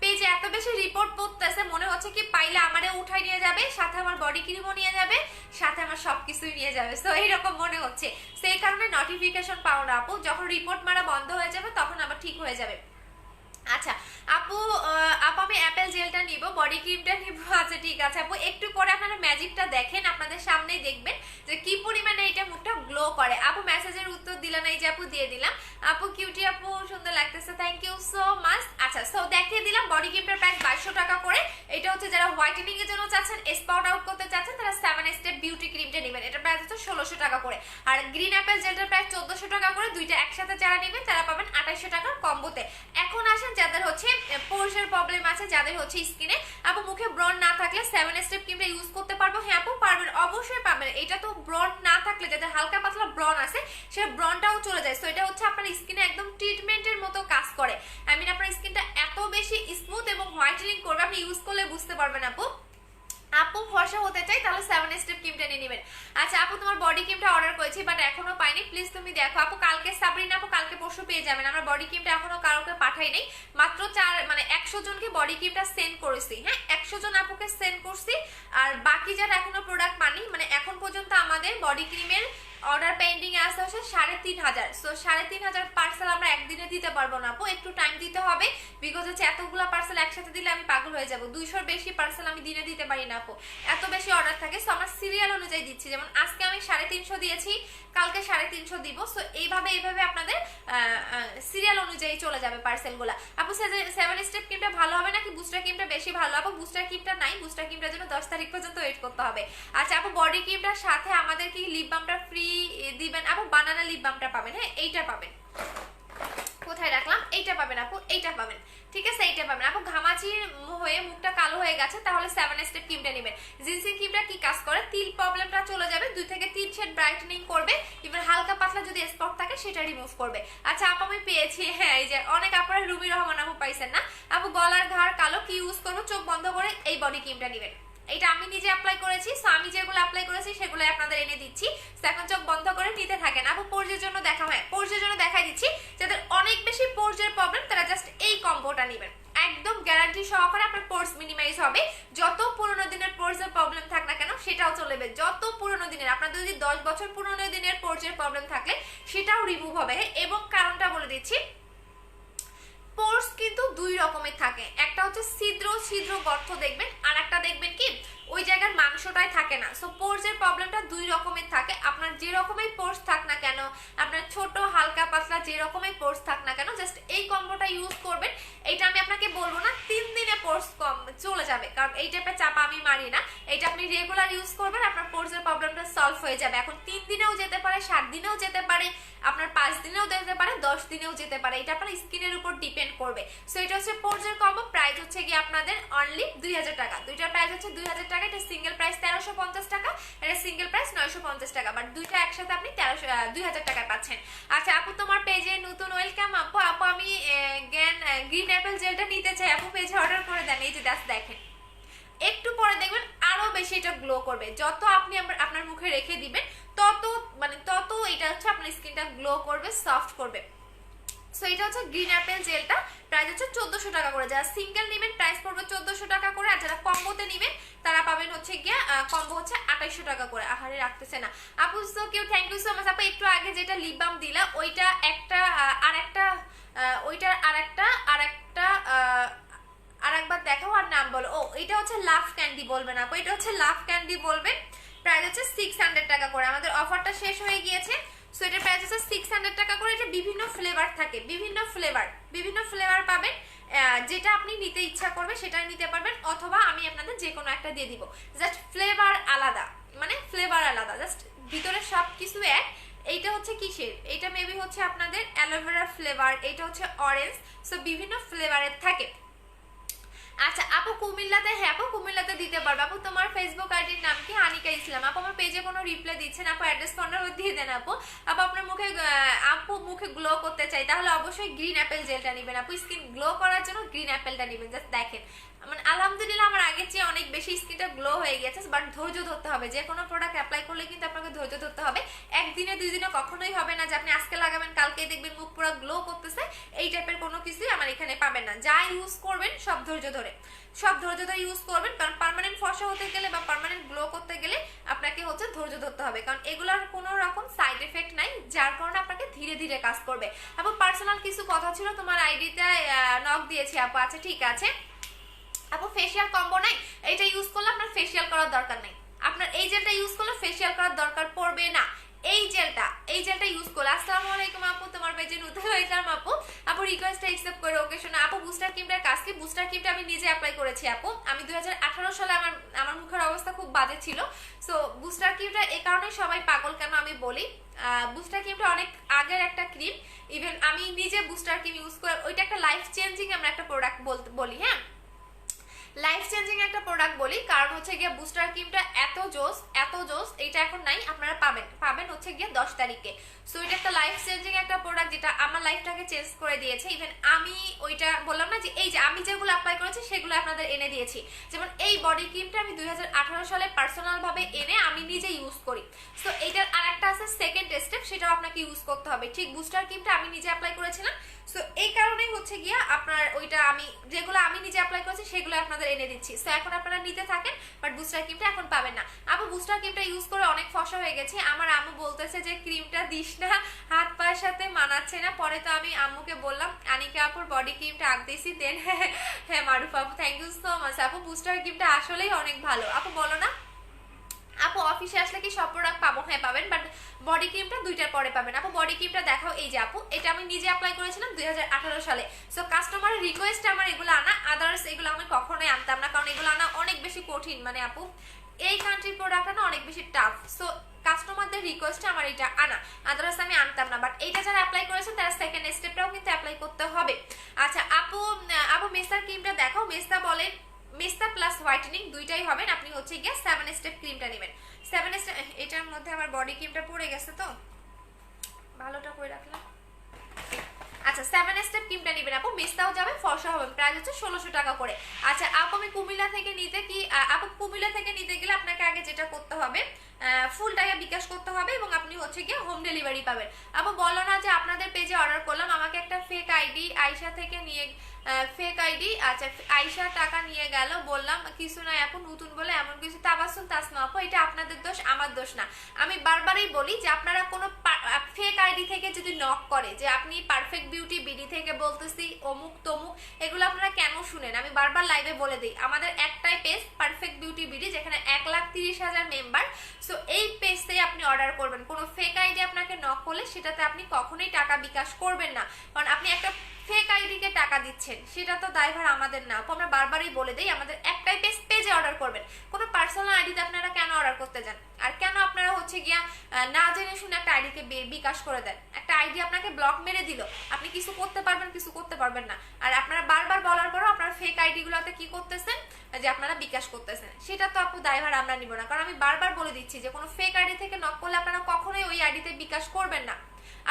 পেজে এত বেশি রিপোর্ট পড়তেছে, মনে হচ্ছে কি পাইলে আমারে উঠাই নিয়ে যাবে, সাথে আমার বডি ক্রিমও নিয়ে যাবে, সাথে আমার সবকিছুই নিয়ে যাবে। সো এইরকম মনে হচ্ছে, সেই কারণে নোটিফিকেশন পাও না আপু। যখন রিপোর্ট মারা বন্ধ হয়ে যাবে তখন আবার ঠিক হয়ে যাবে। আচ্ছা আপু আপু আমি অ্যাপেল জেলটা নিব, বডি ক্রিমটা নিব। আচ্ছা ঠিক আছে আপু, একটু পরে আপনারা ম্যাজিকটা দেখেন, আপনাদের সামনেই দেখবেন যে কি পরিমাণে এটা মুখটা গ্লো করে। আপু মেসেজের উত্তর দিলা না, এই যে আপু দিয়ে দিলাম। আপু কিউটি আপু সুন্দর লাগতেছে, থ্যাংক ইউ সো মাচ। আচ্ছা সো দেখিয়ে দিলাম বডি ক্রিমটার প্রাইস 2200 টাকা করে। এটা হচ্ছে যারা হোয়াইটেনিং এর জন্য চাচ্ছেন, স্পট আউট করতে চাচ্ছেন, তারা 7 স্টেপ বিউটি ক্রিমটা নেবেন, এটা প্রাইস হচ্ছে 1600 টাকা করে। আর গ্রিন অ্যাপেল জেলটার প্রাইস 1400 টাকা করে। দুইটা একসাথে যারা নেবেন তারা পাবেন 2800 টাকার কম্বোতে। এখন আসেন যাদের হচ্ছে পোরসের প্রবলেম আছে, যাদের হচ্ছে স্কিনে আপু মুখে ব্রণ না থাকলে 7 স্টেপ ক্রিমটা ইউজ করতে পারবো? হ্যাঁ আপু পারবেন, অবশ্যই পাবেন। এটা তো ব্রণ না থাকলে, যাদের হালকা পাতলা ব্রণ আছে সে ব্রণটাও চলে যায়। সো এটা হচ্ছে আপনার স্কিনে একদম ট্রিটমেন্টের মতো কাজ করে। আই মিন আপনার স্কিনটা এত বেশি স্মুথ এবং হোয়াইটেনিং করবে, আপনি ইউজ করলে বুঝতে পারবেন আপু। আপু ফর্সা হতে চাই তাহলে 7 স্টেপ ক্রিমটা নিয়ে নেবেন। আচ্ছা আপু তোমার বডি ক্রিমটা অর্ডার করেছি বাট এখনো পাইনি, প্লিজ তুমি দেখো আপু। কালকে সাবরিনা আপু কালকে পরশু পেয়ে যাবেন। আমরা বডি ক্রিমটা এখনো কাউকে পাঠাই নাই, মাত্র 100 জনকে বডি ক্রিমটা সেন্ড করেছি। হ্যাঁ 100 জন আপুকে সেন্ড করছি। আর বাকি যারা এখনো প্রোডাক্ট পানি, মানে এখন পর্যন্ত আমাদের বডি ক্রিমের অর্ডার পেন্ডিং এ আসতে হচ্ছে 3500। সো 3500 পার্সেল আমরা একদিনে দিতে পারবো না আপু, একটু টাইম দিতে হবে। বিকজ হচ্ছে এতগুলা পার্সেল একসাথে দিলে আমি পাগল হয়ে যাবো। 200-র বেশি পার্সেল আমি দিনে দিতে পারি না আপু, এত বেশি অর্ডার থাকে। সো আমরা সিরিয়াল অনুযায়ী দিচ্ছি, যেমন আজকে আমি 350 দিয়েছি, কালকে 350 দিব। সো এইভাবে আপনাদের সিরিয়াল অনুযায়ী চলে যাবে পার্সেলগুলো। আপু 7 স্টেপ ক্রিমটা ভালো হবে নাকি বুস্টার ক্রিমটা বেশি ভালো? আপু বুস্টার ক্রিমটা নাই, বুস্টার ক্রিমটার জন্য 10 তারিখ পর্যন্ত ওয়েট করতে হবে। আচ্ছা আপু বডি ক্রিমটার সাথে আমাদের কি লিপ বামটা ফ্রি দিবেন? আপু বানানা লিপ বামটা পাবেন, হ্যাঁ এইটা পাবেন। কোথায় রাখলাম? এইটা পাবেন আপু, এইটা পাবেন, ঠিক আছে এইটা পাবেন আপু। ঘামাচি হয়ে মুখটা কালো হয়ে গেছে তাহলে 7 স্টেপ ক্রিমটা নেবেন। জিনসিং ক্রিমটা কি কাজ করে? তিল প্রবলেমটা চলে যাবে, 2 থেকে 3 শেড ব্রাইটেনিং করবে, এবার হালকা পাতলা যদি স্পট থাকে সেটা রিমুভ করবে। আচ্ছা আপু আমি পেয়েছি, হ্যাঁ এই যে অনেক আপনারা রুমি রহমান আপু পাইছেন না আপু। গলার ঘাড় কালো কি ইউজ করবো? চোখ বন্ধ করে এই বডি ক্রিমটা নেবেন, এটা আমি নিজে অ্যাপ্লাই করেছি। সো আমি যেগুলো অ্যাপ্লাই করেছি সেগুলো আপনাদের এনে দিচ্ছি। এখন চোখ বন্ধ করে নিতে থাকেন আপু। পোর্জের জন্য দেখা হয়, পোর্জের জন্য দেখাই দিচ্ছি। যাদের অনেক বেশি পোর্জের প্রবলেম তারা জাস্ট এই কম্বোটা নেবেন, একদম গ্যারান্টি সহকারে আপনার পোর্স মিনিমাইজ হবে। যত পুরোনো দিনের পোর্সের প্রবলেম থাক না কেন সেটাও চলে যাবে। যত পুরোনো দিনের, আপনাদের যদি 10 বছর পুরোনো দিনের পোর্সের প্রবলেম থাকলে সেটাও রিমুভ হবে। এবং কারণটা বলে দিচ্ছি, পোর্স কিন্তু 2 রকমের থাকে, একটা হচ্ছে ছিদ্র গর্ত দেখবেন, আর একটা দেখবেন কি ওই জায়গার মাংসটাই থাকে না। সো পোর্সের প্রবলেমটা 2 রকমের থাকে। আপনার যে রকমের পোর্স থাক না কেন, আপনার ছোট হালকা পাতলা যে রকমের পোর্স থাক না কেন, জাস্ট এই কম্বোটা ইউজ করবেন। এটা আমি আপনাকে বলবো না 3 দিনে পোর্স কম চলে যাবে, কারণ এই টাইপের চাপা আমি মারি না। এটা আপনি রেগুলার ইউজ করবেন, আপনার পোর্সের প্রবলেমটা সলভ হয়ে যাবে। এখন 3 দিনেও যেতে পারে, 7 দিনেও যেতে পারে, আপনার 5 দিনেও যেতে পারে, 10 দিনেও যেতে পারে, এটা আপনার স্কিনের উপর ডিপেন্ড করবে। সো এটা হচ্ছে পোর্সের কম্বো, প্রাইস হচ্ছে কি আপনাদের অনলি 2000 টাকা। দুইটার প্রাইস হচ্ছে 2000 টাকা। এটা সিঙ্গেল প্রাইস 1350 টাকা, এটা সিঙ্গেল প্রাইস 950 টাকা, বাট দুইটা একসাথে আপনি 2000 টাকায় পাচ্ছেন। আচ্ছা আপু তোমার পেজে নতুন ওয়েলকাম আপু। আপু আমি গ্রিন অ্যাপেল জেলটা নিতে চাই আপু, পেজে অর্ডার করে দেন। এই যে দেখেন, একটু পরে দেখবেন আরো বেশি এটা গ্লো করবে। যত আপনি আপনার মুখে রেখে দিবেন তত এটা হচ্ছে আপনার স্কিনটা গ্লো করবে, সফট করবে। সো এটা হচ্ছে গ্রিন অ্যাপেল জেলটা, প্রাইস হচ্ছে 1400 টাকা করে। যারা সিঙ্গেল নেবেন প্রাইস পড়বে 1400 টাকা করে, আর যারা কম্বোতে নেবেন তারা পাবেন হচ্ছে গিয়া কম্বো হচ্ছে 2800 টাকা করে। আহারে রাখতেছে না আপু। সো কেউ থ্যাংক ইউ সো মাচ আপু। একটু আগে যেটা লিপ বাম দিলা ওইটা একটা ওইটার আরেকবার দেখাও আর নাম বলো। ও এটা হচ্ছে লাভ ক্যান্ডি বলবেন আপু, এটা হচ্ছে লাভ ক্যান্ডি বলবেন। প্রাইস হচ্ছে 600 টাকা করে। আমাদের অফারটা শেষ হয়ে গিয়েছে, সো এটার প্রাইস হচ্ছে 600 টাকা করে। এটা বিভিন্ন ফ্লেভার থাকে, বিভিন্ন ফ্লেভার পাবেন। যেটা আপনি নিতে ইচ্ছা করবে সেটা নিতে পারবেন, অথবা আমি আপনাদের যে কোনো একটা দিয়ে দিব। জাস্ট ফ্লেভার আলাদা, মানে ফ্লেভার আলাদা, জাস্ট ভিতরে সব কিছু এক। এইটা হচ্ছে কিসের, এইটা মেবি হচ্ছে আপনাদের অ্যালোভেরা ফ্লেভার, এইটা হচ্ছে অরেঞ্জ। সো বিভিন্ন ফ্লেভারের থাকে। আচ্ছা আপু কুমিল্লাতে, হ্যাঁ আপু কুমিল্লাতে দিতে পারবে। আপু তোমার ফেসবুক আইডির নাম কি? আনিকা ইসলাম। আপু আমার পেজে কোনো রিপ্লাই দিচ্ছেন, আপু অ্যাড্রেস কর্নার দিয়ে দেন। আপু আপনার মুখে, আপু মুখে গ্লো করতে চাই, তাহলে অবশ্যই গ্রিন অ্যাপেল জেলটা নেবেন। আপু স্কিন গ্লো করার জন্য গ্রিন অ্যাপেলটা নেবেন। জাস্ট দেখেন, মানে আলহামদুলিল্লাহ আমার আগের চেয়ে অনেক বেশি স্কিনটা গ্লো হয়ে গেছে, বাট ধৈর্য ধরতে হবে। যে কোনো প্রোডাক্ট অ্যাপ্লাই করলে কিন্তু আপনাকে ধৈর্য ধরতে হবে। একদিনে 2 দিনে কখনোই হবে না যে আপনি আজকে লাগাবেন কালকে দেখবেন মুখ পুরো গ্লো করতেছে, এই টাইপের কোনো কিছুই আমার এখানে পাবেন না। যা ইউজ করবেন সব ধৈর্য ধরে ইউজ করবেন, কারণ পার্মানেন্ট ফর্সা হতে গেলে বা পার্মানেন্ট গ্লো করতে গেলে আপনাকে হচ্ছে ধৈর্য ধরতে হবে, কারণ এগুলোর কোনো রকম সাইড এফেক্ট নাই, যার কারণে আপনাকে ধীরে ধীরে কাজ করবে। আপু পার্সোনাল কিছু কথা ছিল, তোমার আইডিতে নক দিয়েছি আপু। আচ্ছা ঠিক আছে আপু, ফেসিয়াল কম্বো নাই, এটা ইউজ করলে আপনার ফেসিয়াল করার দরকার নেই। আপনার এই জেলটা ইউজ করলে ফেসিয়াল করার দরকার পড়বে না। এই জেলটা ইউজ করলে। আসসালামু আলাইকুম আপু, তোমার পেজে নতুন হয়েছিলাম আপু। আপু রিকোয়েস্টটা অ্যাকসেপ্ট করে ওকে শোনা। আপু বুস্টার ক্রিমটার কাজ কি? বুস্টার ক্রিমটা আমি নিজে অ্যাপ্লাই করেছি আপু। আমি 2018 সালে আমার মুখের অবস্থা খুব বাজে ছিল। সো বুস্টার ক্রিমটা এই কারণে সবাই পাগল কেন আমি বলি, বুস্টার ক্রিমটা অনেক আগের একটা ক্রিম। ইভেন আমি নিজে বুস্টার ক্রিম ইউজ করে, ওইটা একটা লাইফ চেঞ্জিং আমরা একটা প্রোডাক্ট বলি। হ্যাঁ লাইফ চেঞ্জিং একটা প্রোডাক্ট বলি, কারণ হচ্ছে গিয়ে বুস্টার ক্রিমটা এত জোস, এটা এখন নাই, আপনারা পাবেন হচ্ছে গিয়ে 10 তারিখে। সো এটা একটা লাইফ চেঞ্জিং একটা প্রোডাক্ট, যেটা আমার লাইফটাকে চেঞ্জ করে দিয়েছে। ইভেন আমি ওইটা বললাম না যে এই যে আমি যেগুলো অ্যাপ্লাই করেছি সেগুলো আপনাদের এনে দিয়েছি। যেমন এই বডি ক্রিমটা আমি 2018 সালে পার্সোনাল ভাবে এনে আমি নিজে ইউজ করি। সো এইটার আরেকটা আছে সেকেন্ড স্টেপ, সেটাও আপনাকে ইউজ করতে হবে। ঠিক বুস্টার ক্রিমটা আমি নিজে অ্যাপ্লাই করেছিলাম, সো এই কারণেই হচ্ছে গিয়া আপনার ওইটা যেগুলো আমি নিজে অ্যাপ্লাই করেছি সেগুলো আপনাদের এনে দিচ্ছি। সো এখন আপনারা নিতে থাকেন, বাট বুস্টার ক্রিমটা এখন পাবেন না। আপু বুস্টার ক্রিমটা ইউজ করে অনেক ফসা হয়ে গেছে। আমার আম্মু বলতেছে যে ক্রিমটা দিস না, হাত পায়ের সাথে মানাচ্ছে না। পরে তো আমি আম্মুকে বললাম আনিকা আপুর বডি ক্রিমটা আঁকতেছি দেন। হ্যাঁ মারুফা আপু থ্যাংক ইউ সো মাচ। আপু বুস্টার ক্রিমটা আসলেই অনেক ভালো। আপু বলো না আপু অফিসে আসলে কি সব প্রোডাক্ট পাবো? হ্যাঁ পাবেন, বাট বডি ক্রিমটা 2টার পরে পাবেন। আপু বডি ক্রিমটা দেখাও। এই যে আপু এটা আমি নিজে অ্যাপ্লাই করেছিলাম 2018 সালে। সো কাস্টমারের রিকোয়েস্টে আমার এগুলো আনা, আদার্স এগুলো আমি কখনোই আনতাম না, কারণ এগুলো আনা অনেক বেশি কঠিন। মানে আপু এই কান্ট্রির প্রোডাক্ট আনা অনেক বেশি টাফ। সো কাস্টমারদের রিকোয়েস্টে আমার এটা আনা, আদার্স আমি আনতাম না। বাট এইটা যারা অ্যাপ্লাই করেছেন তারা সেকেন্ড স্টেপটাও কিন্তু অ্যাপ্লাই করতে হবে। আচ্ছা আপু মেসার ক্রিমটা দেখাও। মেসা বলেন মেস্তা প্লাস হোয়াইটেনিং দুইটাই হবেন। আপনি হচ্ছে গিয়ে 7 স্টেপ ক্রিমটা নেবেন। 7 স্টেপ, এটার মধ্যে আমার বডি ক্রিমটা পড়ে গেছে, তো ভালোটা করে রাখলাম। আচ্ছা 7 স্টেপ ক্রিমটা নেবেন আপু, মেস্তাও যাবে, ফর্সা হবে। প্রাইস হচ্ছে 1600 টাকা করে। আচ্ছা আপু আমি কুমিল্লা থেকে নিতে কি, আপু কুমিল্লা থেকে নিতে গেলে আপনাকে আগে যেটা করতে হবে, ফুল টাকা বিকাশ করতে হবে এবং আপনি হচ্ছে গিয়ে হোম ডেলিভারি পাবেন। আপু বলো না যে আপনাদের পেজে অর্ডার করলাম, আমাকে একটা ফেক আইডি আয়শা থেকে নিয়ে, ফেক আইডি, আচ্ছা আয়শা টাকা নিয়ে গেল, বললাম কিছু নাই আপু নতুন বলে এমন কিছু। তাবাসসুম তাসমা আপু এটা আপনাদের দোষ, আমার দোষ না। আমি বারবারই বলি যে আপনারা কোনো ফেক আইডি থেকে যদি নক করে যে আপনি পারফেক্ট বিউটি বিডি থেকে বলতেছি অমুক তমুক, এগুলো আপনারা কেন শুনেন? আমি বারবার লাইভে বলে দিই আমাদের একটাই পেজ পারফেক্ট বিউটি বিডি, যেখানে 1,30,000 মেম্বার। সো এই পেজটাই আপনি অর্ডার করবেন। কোনো ফেক আইডি আপনাকে নক করলে সেটাতে আপনি কখনোই টাকা বিকাশ করবেন না, কারণ আপনি একটা ফেক আইডিকে টাকা দিচ্ছেন, সেটা তো দায়ভার আমাদের না। আমরা বারবারই বলে দেই আমাদের একটাই পেজে অর্ডার করবেন। কোনো পার্সোনাল আইডিতে আপনারা কেন অর্ডার করতে যান? আর কেন আপনারা হচ্ছে গিয়া না জেনে শুনে একটা আইডিকে বিকাশ করে দেন? একটা আইডি আপনাকে ব্লক মেরে দিল, আপনি কিছু করতে পারবেন, কিছু করতে পারবেন না। আর আপনারা বারবার বলার পরও আপনারা ফেক আইডি গুলোতে কি করতেছেন যে আপনারা বিকাশ করতেছেন, সেটা তো আপু দায়ভার আমরা নিব না। কারণ আমি বারবার বলে দিচ্ছি যে কোনো ফেক আইডি থেকে নক করলে আপনারা কখনোই ওই আইডিতে বিকাশ করবেন না।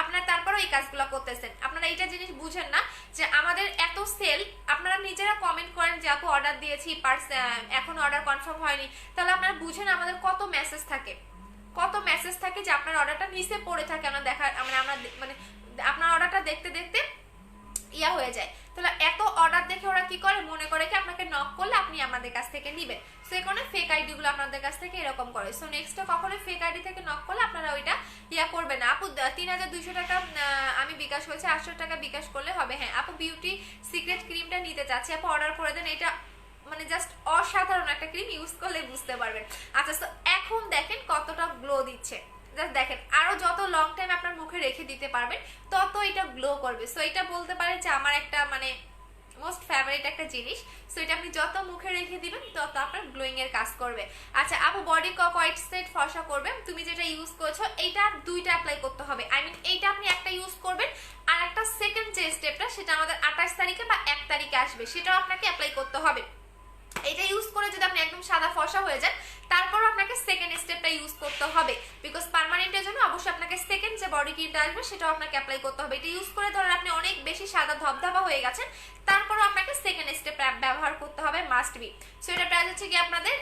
আপনারা তারপরও এই কাজগুলো করতেছেন। আপনারা এইটা জিনিস বুঝেন না যে আমাদের এত সেল, আপনারা নিজেরা কমেন্ট করেন যে আপু অর্ডার দিয়েছি এখন অর্ডার কনফার্ম হয়নি, তাহলে আপনারা বুঝেন আমাদের কত মেসেজ থাকে যে আপনার অর্ডারটা নিচে পড়ে থাকে। আমরা মানে আপনার অর্ডারটা দেখতে দেখতে ইয়া হয়ে যায়। তাহলে এত অর্ডার দেখে ওরা কি করে, মনে করে কি আপনাকে নক করলে আপনি আমাদের কাছ থেকে নিবেন। সো এই কারণে ফেক আইডি গুলো আপনাদের কাছ থেকে এরকম করে। সো নেক্সট কখনো ফেক আইডি থেকে নক করলে আপনারা ওইটা ইয়া করবেন না। আপু 3200 টাকা আমি বিকাশ করেছি, 800 টাকা বিকাশ করলে হবে। হ্যাঁ আপু বিউটি সিক্রেট ক্রিমটা নিতে চাচ্ছি, আপু অর্ডার করে দেন। এটা মানে জাস্ট অসাধারণ একটা ক্রিম, ইউজ করলে বুঝতে পারবেন। আচ্ছা সো 1 এখন দেখেন কতটা গ্লো দিচ্ছে। দেখেন আরো যত লং টাইম আপনার মুখে রেখে দিতে পারবেন তত এটা গ্লো করবে। সো এটা বলতে পারেন যে আমার একটা মানে মোস্ট ফেভারিট একটা জিনিস। সো এটা আপনি যত মুখে রেখে দিবেন তত আপনার গ্লোয়িং এর কাজ করবে। আচ্ছা আপু বডি হোয়াইট সেট ফর্সা করবে, তুমি যেটা ইউজ করছো এইটা দুইটা অ্যাপ্লাই করতে হবে। আই মিন এইটা আপনি একটা ইউজ করবেন, আর একটা সেকেন্ড যে স্টেপটা সেটা আমাদের 28 তারিখে বা 1 তারিখে আসবে, সেটাও আপনাকে অ্যাপ্লাই করতে হবে। এটা ইউজ করে যদি আপনি একদম সাদা ফর্সা হয়ে যান তারপর আপনাকে সেকেন্ড স্টেপটা ইউজ করতে হবে, বিকজ পার্মানেন্টের জন্য অবশ্যই আপনাকে সেকেন্ড যে বডি ক্রিমটা আসবে সেটাও আপনাকে অ্যাপ্লাই করতে হবে। এটা ইউজ করে ধরেন আপনি অনেক বেশি সাদা ধবধবা হয়ে গেছেন, তারপরও আপনাকে সেকেন্ড স্টেপ ব্যবহার করতে হবে, মাস্ট বি। সো এটা প্রাইস হচ্ছে কি আপনাদের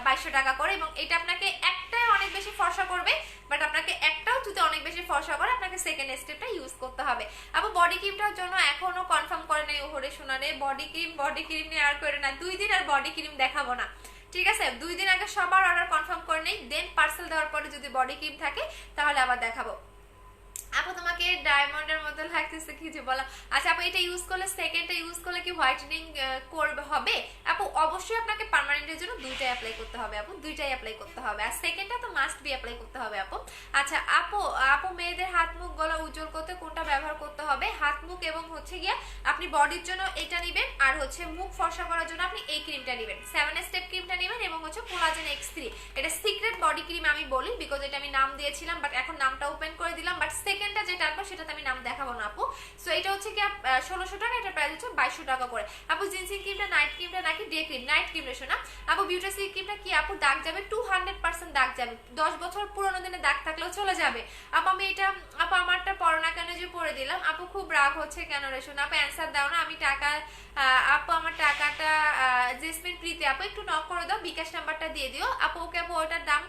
2200 টাকা করে, এবং এটা আপনাকে একটাই অনেক বেশি ফর্সা করবে, বাট আপনাকে একটাও যদি অনেক বেশি ফর্সা করে আপনাকে সেকেন্ড স্টেপটা ইউজ করতে হবে। আবার বডি ক্রিমটার জন্য এখনো কনফার্ম করে নাই ওহরে সোনারে, বডি ক্রিম নিয়ে আর করে না, 2 দিন আর বডি ক্রিম দেখাবো না, ঠিক আছে? 2 দিন আগে সবার অর্ডার কনফার্ম করে নেই, দেন পার্সেল দেওয়ার পরে যদি বডি ক্রিম থাকে তাহলে আবার দেখাবো। আপু তোমাকে ডায়মন্ডের মতো লাগতেছে কিছু বলা। আচ্ছা আপু এটা ইউজ করলে সেকেন্ডটা ইউজ করলে কি হোয়াইটেনিং করবে হবে? আপু অবশ্যই আপনাকে পার্মানেন্টের জন্য দুইটাই অ্যাপ্লাই করতে হবে আপু, দুইটাই অ্যাপ্লাই করতে হবে, আর সেকেন্ডটা তো মাস্ট বি অ্যাপ্লাই করতে হবে আপু। আচ্ছা আপু মেয়েদের হাত মুখ গলা উজ্জ্বল করতে কোনটা ব্যবহার করতে হবে? হাত মুখ এবং হচ্ছে গিয়া আপনি বডির জন্য এটা নেবেন, আর হচ্ছে মুখ ফর্সা করার জন্য আপনি এই ক্রিমটা নেবেন, 7 স্টেপ ক্রিমটা নেবেন, এবং হচ্ছে কোলাজেন X3। এটা সিক্রেট বডি ক্রিম আমি বলি, বিকজ এটা আমি নাম দিয়েছিলাম, বাট এখন নামটা ওপেন করে দিলাম, বাট সেকেন্ডটা যেটা আসবে সেটাতে আমি নাম দেখাবো না আপু। সো এটা হচ্ছে কি 1600 টাকা, এটা প্রাইস হচ্ছে 2200 টাকা করে। আপু জিনসিং ক্রিমটা নাইট ক্রিমটা নাকি day cream? Night cream ratio না আপু। বিউটি সিল্ক ক্রিমটা কি আপু? দাগ যাবে 200% দাগ যাবে, 10 বছর পুরোনো দিনে দাগ থাকলেও চলে যাবে আপু। আমি এটা আপু আমারটা পড়ো না কেন যে পড়ে দিলাম আপু, খুব রাগ হচ্ছে কেন রেশো না আপু? অ্যান্সার দাও না, আমি টাকা আপু আমার টাকাটা জেসমিন প্রীতি আপু একটু নক করে দাও, বিকাশ নাম্বারটা দিয়ে দিও আপু। ওকে আপু ওটার দাম।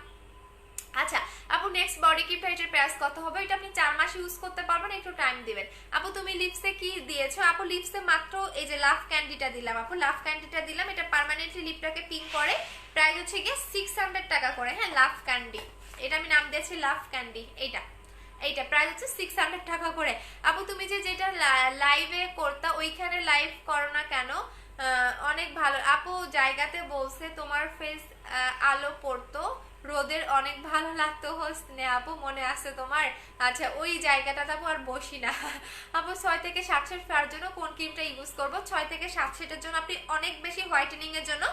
আচ্ছা আপু নেক্সট বডি ক্রিমটা এটার প্রাইস কত হবে? এটা আপনি 4 মাস ইউজ করতে পারবেন, একটু টাইম দিবেন আপু। তুমি লিপসে কি দিয়েছো আপু? লিপসে মাত্র এই যে লাভ ক্যান্ডিটা দিলাম আপু, লাভ ক্যান্ডিটা দিলাম, এটা পার্মানেন্টলি লিপটাকে পিঙ্ক করে, প্রাইস হচ্ছে গিয়ে 600 টাকা করে। হ্যাঁ লাভ ক্যান্ডি, এটা আমি নাম দিয়েছি লাভ ক্যান্ডি, এইটা প্রাইস হচ্ছে 600 টাকা করে আপু। তুমি যেটা লাইভে করতা ওইখানে লাইভ করো না কেন? অনেক ভালো আপু, জায়গাতে বলছে তোমার ফেস আলো পড়তো রোদের অনেক ভালো লাগতো হোসনে আপু, মনে আছে তোমার? আচ্ছা ওই জায়গাটাতে আপু আর বসি না আপু। 6 থেকে 7 সেট ফেয়ার জন্য কোন ক্রিমটা ইউজ করবো? 6 থেকে 7 সেটের জন্য আপনি অনেক বেশি হোয়াইটেনিং এর জন্য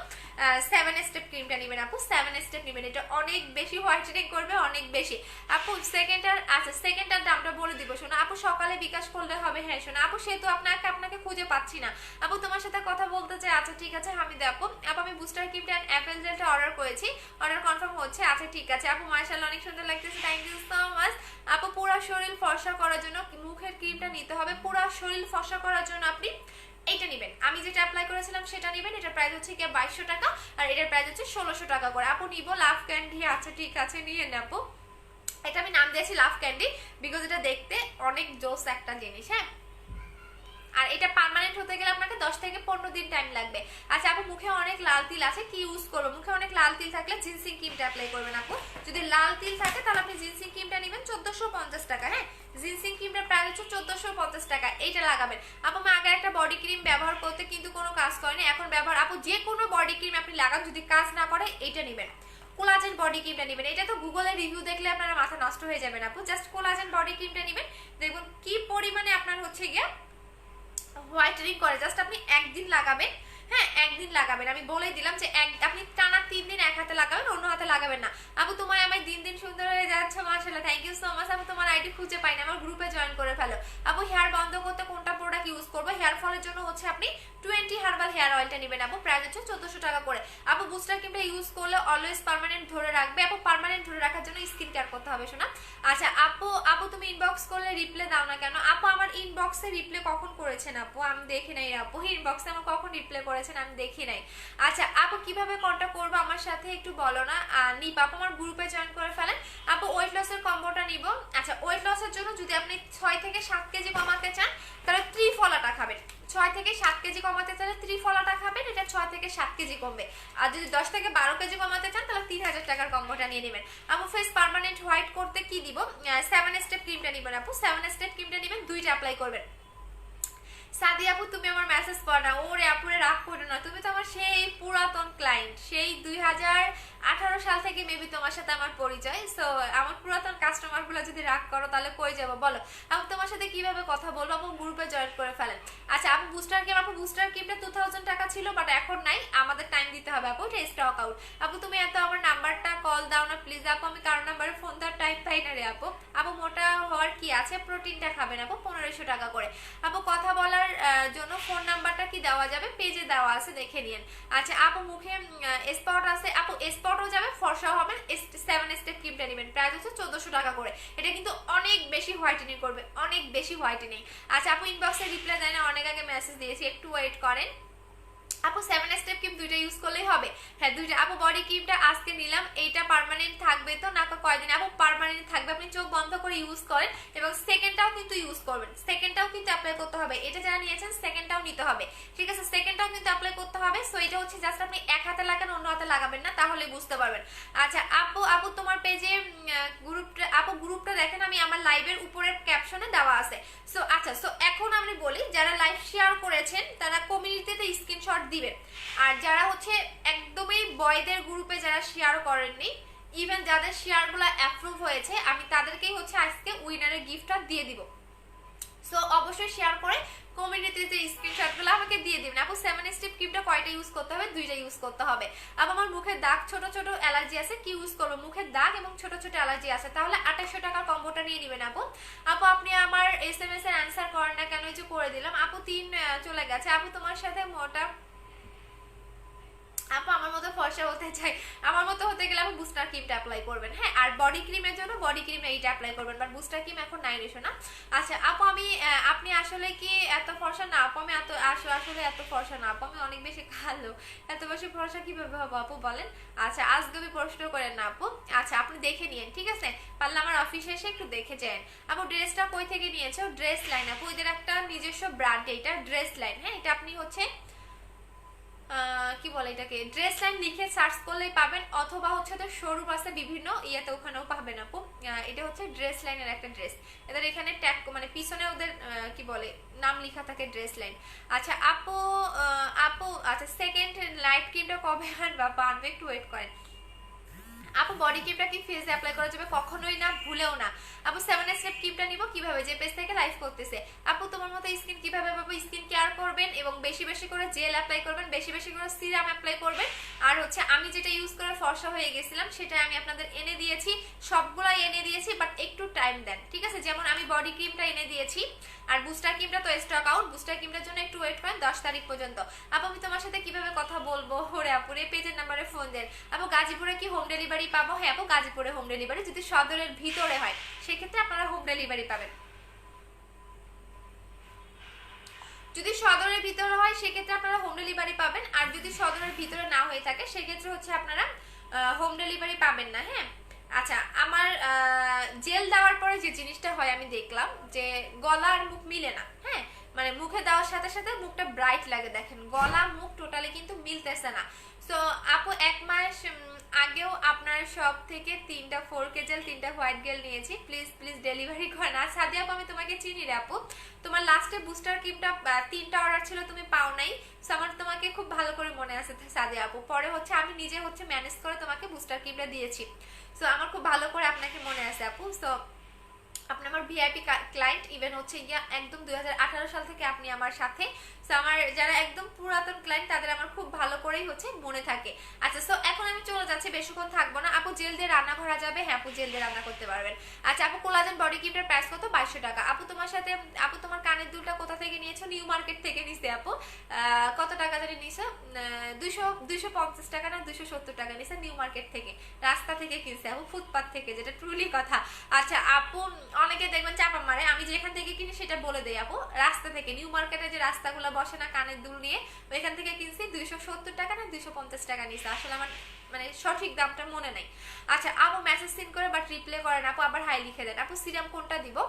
7 স্টেপ ক্রিমটা নেবেন আপু, 7 স্টেপ নেবেন, এটা অনেক বেশি হোয়াইটেনিং করবে, অনেক বেশি আপু। সেকেন্ডটার আচ্ছা সেকেন্ডটার দামটা বলে দিব শোনা আপু, সকালে বিকাশ করলে হবে? হ্যাঁ শোনা আপু, সেহেতু আপনাকে খুঁজে পাচ্ছি না আপু, তোমার সাথে কথা বলতে চাই। আচ্ছা ঠিক আছে হামিদা আপু, আমি বুস্টার ক্রিমটা অ্যাপেল জেলটা অর্ডার করেছি, অর্ডার কনফার্ম হচ্ছে। আচ্ছা ঠিক আছে আপু, মাশাআল্লাহ অনেক সুন্দর লাগতেছে, থ্যাংক ইউ সো মাচ আপু। পুরো শরীর ফর্সা করার জন্য মুখের ক্রিমটা নিতে হবে, পুরো শরীর ফর্সা করার জন্য আপনি এইটা নেবেন, আমি যেটা অ্যাপ্লাই করেছিলাম সেটা নেবেন। এটার প্রাইস হচ্ছে কি 2200 টাকা, আর এটার প্রাইস হচ্ছে 1600 টাকা করে আপু। নিব লাভ ক্যান্ডি? আচ্ছা ঠিক আছে নিয়ে নেব, এটা আমি নাম দিয়েছি লাভ ক্যান্ডি, বিকজ এটা দেখতে অনেক জোস একটা জিনিস। হ্যাঁ আর এটা পার্মানেন্ট হতে গেলে আপনাকে 10 থেকে 15 দিন টাইম লাগবে। আচ্ছা আপু মুখে অনেক লাল তিল আছে, কি ইউজ করবো? মুখে অনেক লাল তিল থাকলে জিনসিং ক্রিমটা অ্যাপ্লাই করবেন আপু। যদি লাল তিল থাকে তাহলে আপনি জিনসিং ক্রিমটা নেবেন 1450 টাকা। হ্যাঁ জিনসিং ক্রিমটা প্রাইস হচ্ছে 1450 টাকা, এইটা লাগাবেন আপু। আমি আগে একটা বডি ক্রিম ব্যবহার করতে কিন্তু কোনো কাজ করেনি, এখন ব্যবহার আপু যে কোনো বডি ক্রিম আপনি লাগান যদি কাজ না করে এইটা নেবেন, কোলাজেন বডি ক্রিমটা নেবেন। এটা তো গুগলে রিভিউ দেখলে আপনারা মাথা নষ্ট হয়ে যাবেন আপু, জাস্ট কোলাজেন বডি ক্রিমটা নেবেন, দেখুন কি পরিমাণে আপনার হচ্ছে গিয়ে হোয়াইটেনিং করে। জাস্ট আপনি একদিন লাগাবেন, হ্যাঁ একদিন লাগাবেন, আমি বলে দিলাম যে আপনি টানা 3 দিন এক হাতে লাগাবেন, অন্য হাতে লাগাবেন না আপু। তোমার আমার দিন দিন সুন্দর হয়ে যাচ্ছে মাশাআল্লাহ, থ্যাংক ইউ সো মাচ আপু। তোমার আইডি খুঁজে পাই না, আমার গ্রুপে জয়েন করে ফেলো আপু। হেয়ার বন্ধ করতে কোনটা প্রোডাক্ট ইউজ করবো? হেয়ার ফলের জন্য হচ্ছে আপনি 20 হার্বাল হেয়ার অয়েলটা নেবেন আপু, প্রাইস হচ্ছে 1400 টাকা করে আপু। বুস্টার ক্রিমটা ইউজ করলে অলওয়েজ পার্মানেন্ট ধরে রাখবে আপু, পার্মানেন্ট ধরে রাখার জন্য স্কিন কেয়ার করতে হবে শোনা। আচ্ছা আপু তুমি ইনবক্স করলে রিপ্লে দাও না কেন আপু? আমার ইনবক্সে রিপ্লে কখন করেছেন আপু? আমি দেখি নাই আপু, ইনবক্সে আমার কখন রিপ্লে করেছেন আমি দেখি নাই। আচ্ছা আপু কিভাবে কন্টাক্ট করবো আমার সাথে একটু বলো না। নিপ আপু আমার গ্রুপে জয়েন করে ফেলেন আপু। ওয়েট লসের কম্বোটা নিব। আচ্ছা ওয়েট লসের জন্য যদি আপনি 6 থেকে 7 কেজি কমাতে চান তাহলে ত্রিফলাটা খাবেন, 6 থেকে 7 কেজি কমাতে চাইলে ত্রিফলাটা খাবেন, এটা 6 থেকে 7 কেজি কমবে। আর যদি 10 থেকে 12 কেজি কমাতে চান তাহলে 3000 টাকার কম্বোটা নিয়ে নেবেন আপু। ফেস পার্মানেন্ট হোয়াইট করতে কি দিব? 7 স্টেপ ক্রিমটা নেবেন আপু, 7 স্টেপ ক্রিমটা নেবেন, দুইটা অ্যাপ্লাই করবেন। সাদি আপু তুমি আমার মেসেজ পড়ো না, ওরে আপুরে রাগ করো না, তুমি তো আমার সেই পুরাতন ক্লায়েন্ট, সেই 2018 সাল থেকে মেবি তোমার সাথে আমার পরিচয়। সো আমার পুরাতন কাস্টমার গুলো যদি রাগ করো তাহলে কই যাবো বলো? আপু তোমার সাথে কিভাবে কথা বলবো? আপু গ্রুপে জয়েন করে ফেলেন। আচ্ছা আপু বুস্টার গেম, আপু বুস্টার গেমটা 2000 টাকা ছিল বাট এখন নাই, আমাদের টাইম দিতে হবে আপু, এটা স্টক আউট। আপু তুমি এত আমার নাম্বারটা কল দাও না প্লিজ আপু, আমি কারো নাম্বারে ফোন দেওয়ার টাইম পাই না রে আপু। আপু মোটা হওয়ার কি আছে, প্রোটিনটা খাবেন আপু 1500 টাকা করে। আপু কথা বলার জন্য ফোন নাম্বারটা কি দেওয়া যাবে? পেজে দেওয়া আছে, দেখে নিন। আচ্ছা আপু মুখে স্পট আছে, আপু স্পটও যাবে, ফর্সা হবেন। 7 স্টেপ ক্রিমটা নেবেন, প্রাইস হচ্ছে 1400 টাকা করে। এটা কিন্তু অনেক বেশি হোয়াইটেনিং করবে, অনেক বেশি হোয়াইটেনিং। আচ্ছা আপু ইনবক্সে রিপ্লাই দেয় না, অনেক আগে মেসেজ দিয়েছি, একটু ওয়েট করেন। আপু 7 স্টেপ ক্রিম দুইটা ইউজ করলেই হবে? হ্যাঁ দুইটা। আপু বডি ক্রিমটা আজকে নিলাম, এইটা পার্মানেন্ট থাকবে তো না কয়দিন? আপু পার্মানেন্ট থাকবে, আপনি চোখ বন্ধ করে ইউজ করেন এবং সেকেন্ডটাও কিন্তু ইউজ করবেন, সেকেন্ডটাও কিন্তু অ্যাপ্লাই করতে হবে। এটা যারা নিয়েছেন সেকেন্ডটাও নিতে হবে, ঠিক আছে? সেকেন্ডটাও কিন্তু অ্যাপ্লাই করতে হবে। সো এটা হচ্ছে জাস্ট আপনি এক হাতে লাগান, অন্য হাতে লাগাবেন না, তাহলে বুঝতে পারবেন। আচ্ছা আপু, আপু তোমার পেজে গ্রুপটা, আপু গ্রুপটা দেখেন, আমি আমার লাইভের উপরের ক্যাপশনে দেওয়া আছে। সো আচ্ছা, সো এখন আমি বলি, যারা লাইভ শেয়ার করেছেন তারা কমিউনিটিতে স্ক্রিনশট দিবেন, আর যারা হচ্ছে একদমই বয়দের গ্রুপে যারা শেয়ার করেননি, ইভেন যাদের শেয়ারগুলো অ্যাপ্রুভ হয়েছে, আমি তাদেরকেই হচ্ছে আজকে উইনারের গিফটটা দিয়ে দিব। সো অবশ্যই শেয়ার করে কমিউনিটিতে স্ক্রিনশটগুলো আমাকে দিয়ে দিবেন। আপু 7 স্টেপ ক্রিমটা কয়টা ইউজ করতে হবে? দুইটা ইউজ করতে হবে। আপু আমার মুখের দাগ, ছোট ছোট অ্যালার্জি আছে, কি ইউজ করবো? মুখের দাগ এবং ছোট ছোট অ্যালার্জি আছে, তাহলে 2800 টাকার কম্বোটা নিয়ে নেবেন আপু। আপু আপনি আমার SMS এর অ্যান্সার করেন না কেন? এই যে করে দিলাম আপু, 3 চলে গেছে। আপু তোমার সাথে মোটা, আপু আমার মতো ফর্সা হতে চাই, আমার মতো হতে গেলে আপু বুস্টার ক্রিমটা অ্যাপ্লাই করবেন, হ্যাঁ। আর বডি ক্রিমের জন্য বডি ক্রিম এইটা অ্যাপ্লাই করবেন, বাট বুস্টার ক্রিম এখন নাই রেশো না। আচ্ছা আপু আমি আপনি আসলে কি এত ফর্সা না আপু? আমি এত আসলে এত ফর্সা না আপু, আমি অনেক বেশি কালো, এত বেশি ফর্সা কিভাবে হবো আপু বলেন? আচ্ছা আজকে প্রশ্ন করেন না আপু। আচ্ছা আপনি দেখে নিয়েন, ঠিক আছে? পারলে আমার অফিসে এসে একটু দেখে যান। আপু ড্রেসটা কই থেকে নিয়েছো? ড্রেস লাইন আপু, এদের একটা নিজস্ব ব্র্যান্ড, এটা ড্রেস লাইন, হ্যাঁ। এটা আপনি হচ্ছে কি বলে এটাকে, ড্রেস লাইন লিখে সার্চ করলেই পাবেন, অথবা হচ্ছে তো শোরুম আছে বিভিন্ন ইয়েতে, ওখানেও পাবেন আপু। এটা হচ্ছে ড্রেস লাইনের একটা ড্রেস, এদের এখানে ট্যাগ মানে পিছনে ওদের কি বলে নাম লেখা থাকে, ড্রেস লাইন। আচ্ছা আপু আপু আচ্ছা সেকেন্ড লাইট ক্রিমটা কবে আনবা? আনবে, একটু ওয়েট করেন। আপু বডি ক্রিমটা কি ফেসে অ্যাপ্লাই করা যাবে? কখনোই না, ভুলেও না। আপু 7 স্টেপ ক্রিমটা নিব কিভাবে? যে পেজ থেকে লাইভ করতেছে। আপু তোমার মতো স্কিন কিভাবে পাবো? স্কিন কেয়ার করবেন এবং বেশি বেশি করে জেল অ্যাপ্লাই করবেন, বেশি বেশি করে সিরাম অ্যাপ্লাই করবেন। আর হচ্ছে আমি যেটা ইউজ করে ফর্সা হয়ে গেছিলাম সেটা আমি আপনাদের এনে দিয়েছি, সবগুলাই এনে দিয়েছি, বাট একটু টাইম দেন, ঠিক আছে? যেমন আমি বডি ক্রিমটা এনে দিয়েছি, আর বুস্টার ক্রিমটা তো স্টক আউট, বুস্টার ক্রিমটার জন্য একটু ওয়েট করেন 10 তারিখ পর্যন্ত। আপু আমি তোমার সাথে কিভাবে কথা বলবো? ওরে আপুরে পেজের নাম্বারে ফোন দেন। আপু গাজীপুরে কি হোম ডেলিভারি পাবো? হ্যাঁ আপু গাজীপুরে হোম ডেলিভারি, যদি সদরের ভিতরে হয় সেক্ষেত্রে আপনারা হোম ডেলিভারি পাবেন। যদি সদরের ভিতরে হয় সেক্ষেত্রে আপনারা হোম ডেলিভারি পাবেন, আর যদি সদরের ভিতরে না হয়ে থাকে সেক্ষেত্রে হচ্ছে আপনারা হোম ডেলিভারি পাবেন না, হ্যাঁ। আচ্ছা আমার জেল দেওয়ার পরে যে জিনিসটা হয় আমি দেখলাম যে গলা আর মুখ মিলে না, হ্যাঁ। মানে মুখে দেওয়ার সাথে সাথে মুখটা ব্রাইট লাগে, দেখেন গলা মুখ টোটালি কিন্তু মিলতেছে না। সো আপু 1 মাস আগেও আপনার সব থেকে 3টা 4K জেল 3টা হোয়াইট গেল নিয়েছি, প্লিজ প্লিজ ডেলিভারি করেন। আর সাদিয়া আপু আমি তোমাকে চিনি রে আপু, তোমার লাস্টে বুস্টার ক্রিমটা 3টা অর্ডার ছিল, তুমি পাও নাই। সো আমার তোমাকে খুব ভালো করে মনে আছে সাদিয়া আপু, পরে হচ্ছে আমি নিজে হচ্ছে ম্যানেজ করে তোমাকে বুস্টার ক্রিমটা দিয়েছি। সো আমার খুব ভালো করে আপনাকে মনে আছে আপু। সো আপনি আমার ভিআইপি ক্লায়েন্ট, ইভেন হচ্ছে গিয়া একদম 2018 সাল থেকে আপনি আমার সাথে। সো আমার যারা একদম পুরাতন ক্লায়েন্ট তাদের আমার খুব ভালো করেই হচ্ছে মনে থাকে। আচ্ছা সো এখন আমি চলে যাচ্ছি, বেশিক্ষণ থাকবো না। আপু জেল দিয়ে রান্না করা যাবে? হ্যাঁ আপু জেল দিয়ে রান্না করতে পারবেন। আচ্ছা আপু কোলাজেন বডি ক্রিমটার প্রাইস কত? 2200 টাকা। আপু তোমার সাথে, আপু তোমার কানের দুলটা কোথা থেকে নিয়েছো? নিউ মার্কেট থেকে নিছে আপু। কত টাকা জানি নিছো? 250 টাকা না 270 টাকা নিছে, নিউ মার্কেট থেকে, রাস্তা থেকে কিনছে আপু, ফুটপাথ থেকে, যেটা ট্রুলি কথা। আচ্ছা আপু অনেকে দেখবেন চাপা মারে, আমি যেখান থেকে কিনি সেটা বলে দেই আপু, রাস্তা থেকে, নিউ মার্কেটে যে রাস্তাগুলো বসে না কানের দুল নিয়ে, ওইখান থেকে কিনছি। 270 টাকা না 250 টাকা নিছে, আসলে আমার মানে সঠিক দামটা মনে নাই। আচ্ছা আপু মেসেজ সিন করে বাট রিপ্লাই করেন আপু, আবার হাই লিখে দেন। আপু সিরাম কোনটা দিব?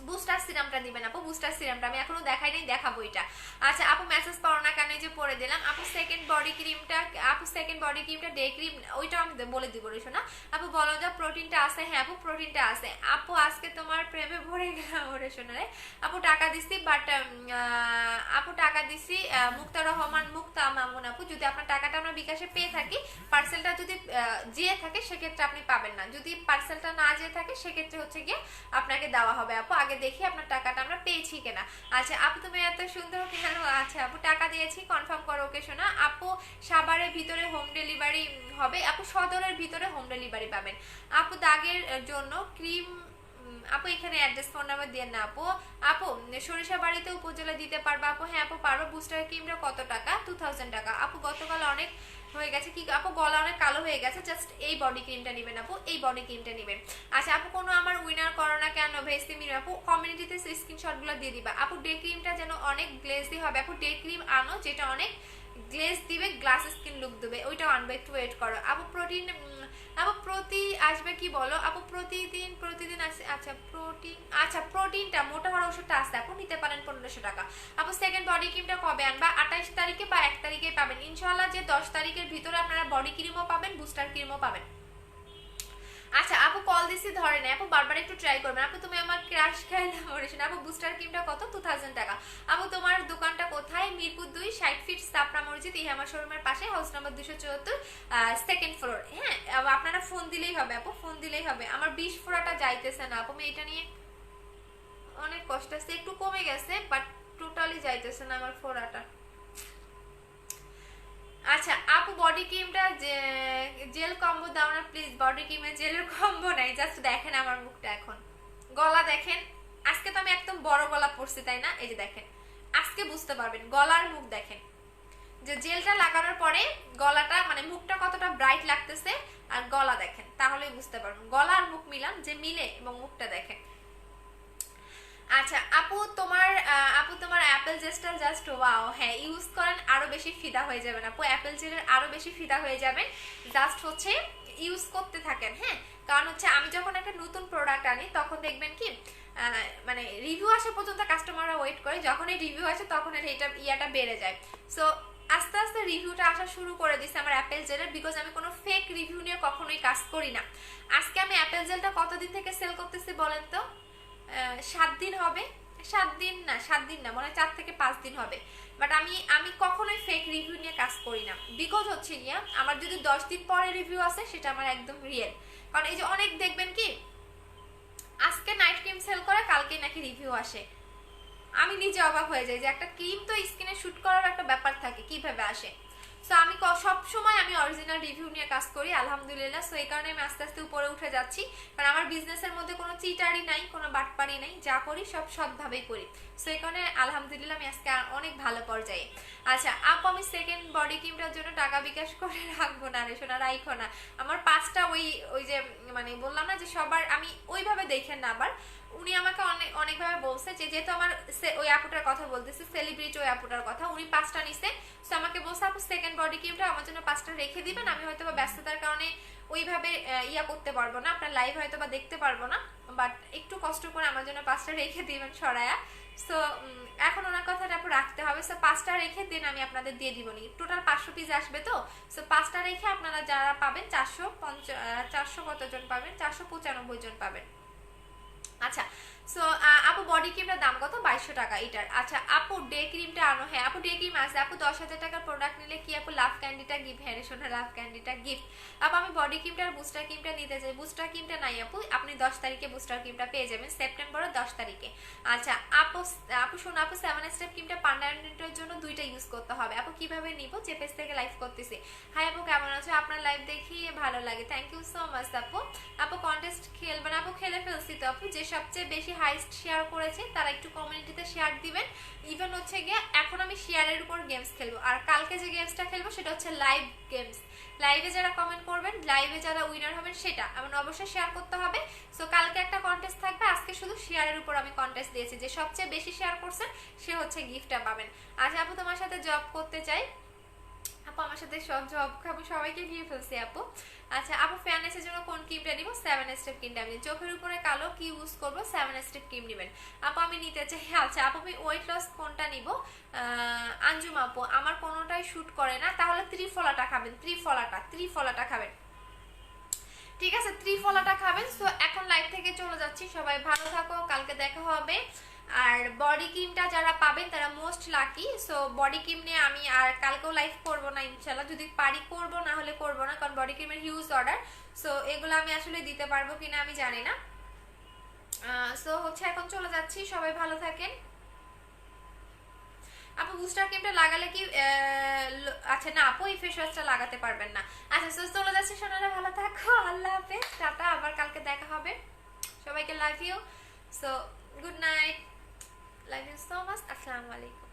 বুস্টার সিরামটা দিবেন আপু, বুস্টার সিরামটা আমি এখনো দেখাই নাই, দেখাবো এটা। আচ্ছা আপু মেসেজ পড়ো না কেন? যে পড়ে দিলাম। আপু সেকেন্ড বডি ক্রিমটা, আপু সেকেন্ড বডি ক্রিমটা ডে ক্রিম, ওইটাও আমি বলে দিব রেশো না। আপু বলো যা প্রোটিনটা আছে? হ্যাঁ আপু প্রোটিনটা আছে। আপু আজকে তোমার প্রেমে পড়ে গেলাম ওরে শোনারে আপু টাকা দিছি বাট আপু টাকা দিছি মুক্তা রহমান মুক্তা মামুন আপু, যদি আপনার টাকাটা আমরা বিকাশে পেয়ে থাকি, পার্সেলটা যদি যেয়ে থাকে সেক্ষেত্রে আপনি পাবেন না, যদি পার্সেলটা না যেয়ে থাকে সেক্ষেত্রে হচ্ছে গিয়ে আপনাকে দেওয়া হবে আপু। আগে দেখি আপনার টাকাটা আমরা পেয়েছি কিনা। আচ্ছা আপু তুমি এত সুন্দর কেন? আচ্ছা আপু টাকা দিয়েছি কনফার্ম করো ওকে শোনা। আপু সাভারের ভিতরে হোম ডেলিভারি হবে আপু, সদরের ভিতরে হোম ডেলিভারি পাবেন আপু। দাগের জন্য ক্রিম আপু এখানে অ্যাড্রেস ফোন নাম্বার দিয়ে না আপু। আপু সরিষাবাড়িতে উপজেলা দিতে পারবা আপু? হ্যাঁ আপু পারবো। বুস্টার ক্রিমটা কত টাকা? 2000 টাকা আপু। গতকাল অনেক হয়ে গেছে কি আপু, গলা অনেক কালো হয়ে গেছে, জাস্ট এই বডি ক্রিমটা নেবেন আপু, এই বডি ক্রিমটা নেবেন। আচ্ছা আপু কোনো আমার উইনার করো না কেন ভেস্তি মির আপু, কমিউনিটিতে স্ক্রিনশটগুলো দিয়ে দিবা আপু। ডে ক্রিমটা যেন অনেক গ্লেজি হবে আপু, ডে ক্রিম আনো যেটা অনেক গ্লেজ দিবে, গ্লাস স্কিন লুক দেবে, ওইটাও আনবে, একটু ওয়েট করো আপু। প্রোটিন আপু প্রতি আসবে কি বলো আপু, প্রতিদিন আসে। আচ্ছা প্রোটিন, আচ্ছা প্রোটিনটা মোটা হওয়ার ওষুধটা আসছে আপু, নিতে পারেন 1500 টাকা আপু। সেকেন্ড বডি ক্রিমটা কবে আনবা? 28 তারিখে বা 1 তারিখে পাবেন ইনশাআল্লাহ, যে 10 তারিখের ভিতরে আপনারা বডি ক্রিমও পাবেন, বুস্টার ক্রিমও পাবেন। আচ্ছা আপু কল দিছি ধরে নেই আপু, বারবার একটু ট্রাই করবেন আপু। তুমি আমার ক্রাশ খাইলাম ওরেশন আপু। বুস্টার ক্রিমটা কত? 2000 টাকা আপু। তোমার দোকানটা কোথায়? মিরপুর 2 60 ফিট সাপড়া মসজিদ ইহামা শোরুমের পাশে, হাউস নাম্বার 274, সেকেন্ড ফ্লোর। হ্যাঁ আপনারা ফোন দিলেই হবে আপু, ফোন দিলেই হবে। আমার 20 ফোড়াটা যাইতেছে না আপু, আমি এটা নিয়ে অনেক কষ্ট আছে, একটু কমে গেছে বাট টোটালি যাইতেছে না আমার ফোড়াটা। আচ্ছা আপু বডি ক্রিমটা জেল কম্বো দাও না প্লিজ। বডি ক্রিমের জেলের কম্বো নাই, জাস্ট দেখেন আমার মুখটা এখন, গলা দেখেন। আজকে তো আমি একদম বড় গলা পরছি তাই না, এই যে দেখেন, আজকে বুঝতে পারবেন গলার মুখ দেখেন, যে জেলটা লাগানোর পরে গলাটা মানে মুখটা কতটা ব্রাইট লাগতেছে, আর গলা দেখেন, তাহলেই বুঝতে পারবেন। গলা আর মুখ মিলান যে মিলে, এবং মুখটা দেখেন। আচ্ছা আপু তোমার অ্যাপেল জেলটা জাস্ট ওয়াও। হ্যাঁ ইউজ করেন আরো বেশি ফিদা হয়ে যাবেন আপু, অ্যাপেল জেলের আরো বেশি ফিদা হয়ে যাবেন, জাস্ট হচ্ছে ইউজ করতে থাকেন। হ্যাঁ কারণ হচ্ছে আমি যখন একটা নতুন প্রোডাক্ট আনি তখন দেখবেন কি মানে রিভিউ আসা পর্যন্ত কাস্টমাররা ওয়েট করে, যখন এই রিভিউ আসে তখন ইয়াটা বেড়ে যায়। সো আস্তে আস্তে রিভিউটা আসা শুরু করে দিচ্ছে আমার অ্যাপেল জেলের, বিকজ আমি কোনো ফেক রিভিউ নিয়ে কখনোই কাজ করি না। আজকে আমি অ্যাপেল জেলটা কতদিন থেকে সেল করতেছি বলেন তো? 7 দিন হবে, 7 দিন না মনে হয় 4 থেকে 5 দিন হবে। বাট আমি কখনোই ফেক রিভিউ নিয়ে কাজ করি না, বিকজ হচ্ছে গিয়া আমার যদি 10 দিন পরে রিভিউ আসে সেটা আমার একদম রিয়েল। কারণ এই যে অনেক দেখবেন কি আজকে নাইট ক্রিম সেল করে কালকে নাকি রিভিউ আসে, আমি নিজে অবাক হয়ে যাই যে একটা ক্রিম তো স্কিনে শুট করার একটা ব্যাপার থাকে, কিভাবে আসে। সো আমি সব সময় আমি অরিজিনাল রিভিউ নিয়ে কাজ করি আলহামদুলিল্লাহ। সো এই কারণে আমি আস্তে আস্তে উপরে উঠে যাচ্ছি, কারণ আমার বিজনেসের মধ্যে কোনো চিটারি নাই, কোনো বাটপারি নাই, যা করি সব সৎভাবেই করি। সো এই কারণে আলহামদুলিল্লাহ আমি আজকে অনেক ভালো পর্যায়ে। আচ্ছা আপু আমি সেকেন্ড বডি ক্রিমটার জন্য টাকা বিকাশ করে রাখবো না রে সোনা, রাইখো না। আমার 5টা ওই যে মানে বললাম না যে সবার আমি ওইভাবে দেখেন না। আবার উনি আমাকে অনেকভাবে বলছে যে যেহেতু আমার ওই আপুটার কথা বলতেছে, সেলিব্রিটি ওই আপুটার কথা, উনি 5টা নিছে। সো আমাকে বলছে আপু সেকেন্ড বডি ক্রিমটা আমার জন্য 5টা রেখে দিবেন, আমি হয়তো বা ব্যস্ততার কারণে ওইভাবে ইয়া করতে পারবো না, আপনার লাইভ হয়তো বা দেখতে পারবো না, বাট একটু কষ্ট করে আমার জন্য 5টা রেখে দিবেন সরায়া। সো এখন ওনার কথাটা আপু রাখতে হবে। সো 5টা রেখে দিন, আমি আপনাদের দিয়ে দিব নি। টোটাল 500 পিস আসবে তো, সো 5টা রেখে আপনারা যারা পাবেন 400 কতজন পাবেন, 495 জন পাবেন। আচ্ছা সো আপু বডি ক্রিমটার দাম কত? 2200 টাকা এটার। আচ্ছা আপু ডে ক্রিমটা আনো। হ্যাঁ আপু ডে ক্রিম আছে আপু। 10,000 টাকার প্রোডাক্ট নিলে কি আপু লাভ ক্যান্ডিটা গিফট? হ্যাঁ শোনা লাভ ক্যান্ডিটা গিফট আপু। আমি বডি ক্রিমটা আর বুস্টার ক্রিমটা নিতে চাই। বুস্টার ক্রিমটা নাই আপু, আপনি 10 তারিখে বুস্টার ক্রিমটা পেয়ে যাবেন, সেপ্টেম্বরের 10 তারিখে। আচ্ছা আপু শোনো আপু 7 স্টেপ ক্রিমটা পার্মানেন্টের জন্য 2টা ইউজ করতে হবে আপু, কিভাবে নিব? যে পেজ থেকে লাইভ করতেছি। হাই আপু কেমন আছো? আপনার লাইভ দেখি ভালো লাগে, থ্যাংক ইউ সো মাচ আপু। আপু কন্টেস্ট খেলবেন আপু? খেলে ফেলছি তো আপু। যে সবচেয়ে বেশি হাইস্ট শেয়ার করেছে তারা একটু কমিউনিটিতে শেয়ার দিবেন। ইভেন হচ্ছে গিয়ে এখন আমি শেয়ারের উপর গেমস খেলবো, আর কালকে যে গেমসটা খেলবো সেটা হচ্ছে লাইভ গেমস। লাইভে যারা কমেন্ট করবেন, লাইভে যারা উইনার হবেন সেটা এমন অবশ্যই শেয়ার করতে হবে। সো কালকে একটা কন্টেস্ট থাকবে, আজকে শুধু শেয়ারের উপর আমি কন্টেস্ট দিয়েছি, যে সবচেয়ে বেশি শেয়ার করছেন সে হচ্ছে গিফটটা পাবেন। আচ্ছা আপু তোমার সাথে জব করতে চাই আপু, আমার সাথে সব জব খাবো, সবাইকে নিয়ে ফেলছি আপু। আচ্ছা আপু ফেয়ারনেসের জন্য কোন ক্রিমটা নিব? 7 স্টেপ ক্রিমটা আমি। চোখের উপরে কালো কি ইউজ করব? 7 স্টেপ ক্রিম নেবেন আপু, আমি নিতে চাই। আচ্ছা আপু আমি ওয়েট লস কোনটা নিব? আঞ্জুম আপু আমার কোনোটাই শুট করে না, তাহলে ত্রিফলাটা খাবেন, ত্রিফলাটা খাবেন। ঠিক আছে, ত্রিফলাটা খাবেন। সো এখন লাইভ থেকে চলে যাচ্ছি, সবাই ভালো থাকো, কালকে দেখা হবে। আর বডি ক্রিমটা যারা পাবেন তারা most lucky. So body cream নিয়ে আমি আর কালকেও লাইভ করবো না ইনশাল্লাহ, যদি পারি করবো, না হলে করবো না, কারণ বডি ক্রিমের হিউজ অর্ডার। সো এগুলো আমি আসলে দিতে পারবো কিনা আমি জানি না। সো হচ্ছে এখন চলে যাচ্ছি, সবাই ভালো থাকেন। আপু বুস্টার ক্রিমটা লাগালে কি আচ্ছা না আপু, এই ফেস ওয়াশটা লাগাতে পারবেন না। আচ্ছা সো চলে যাচ্ছি, সোনারা ভালো থাকো, আল্লাহ হাফেজ, টাটা, আবার কালকে দেখা হবে। সবাইকে love you. So good night, love you so much, আসসালামু আলাইকুম।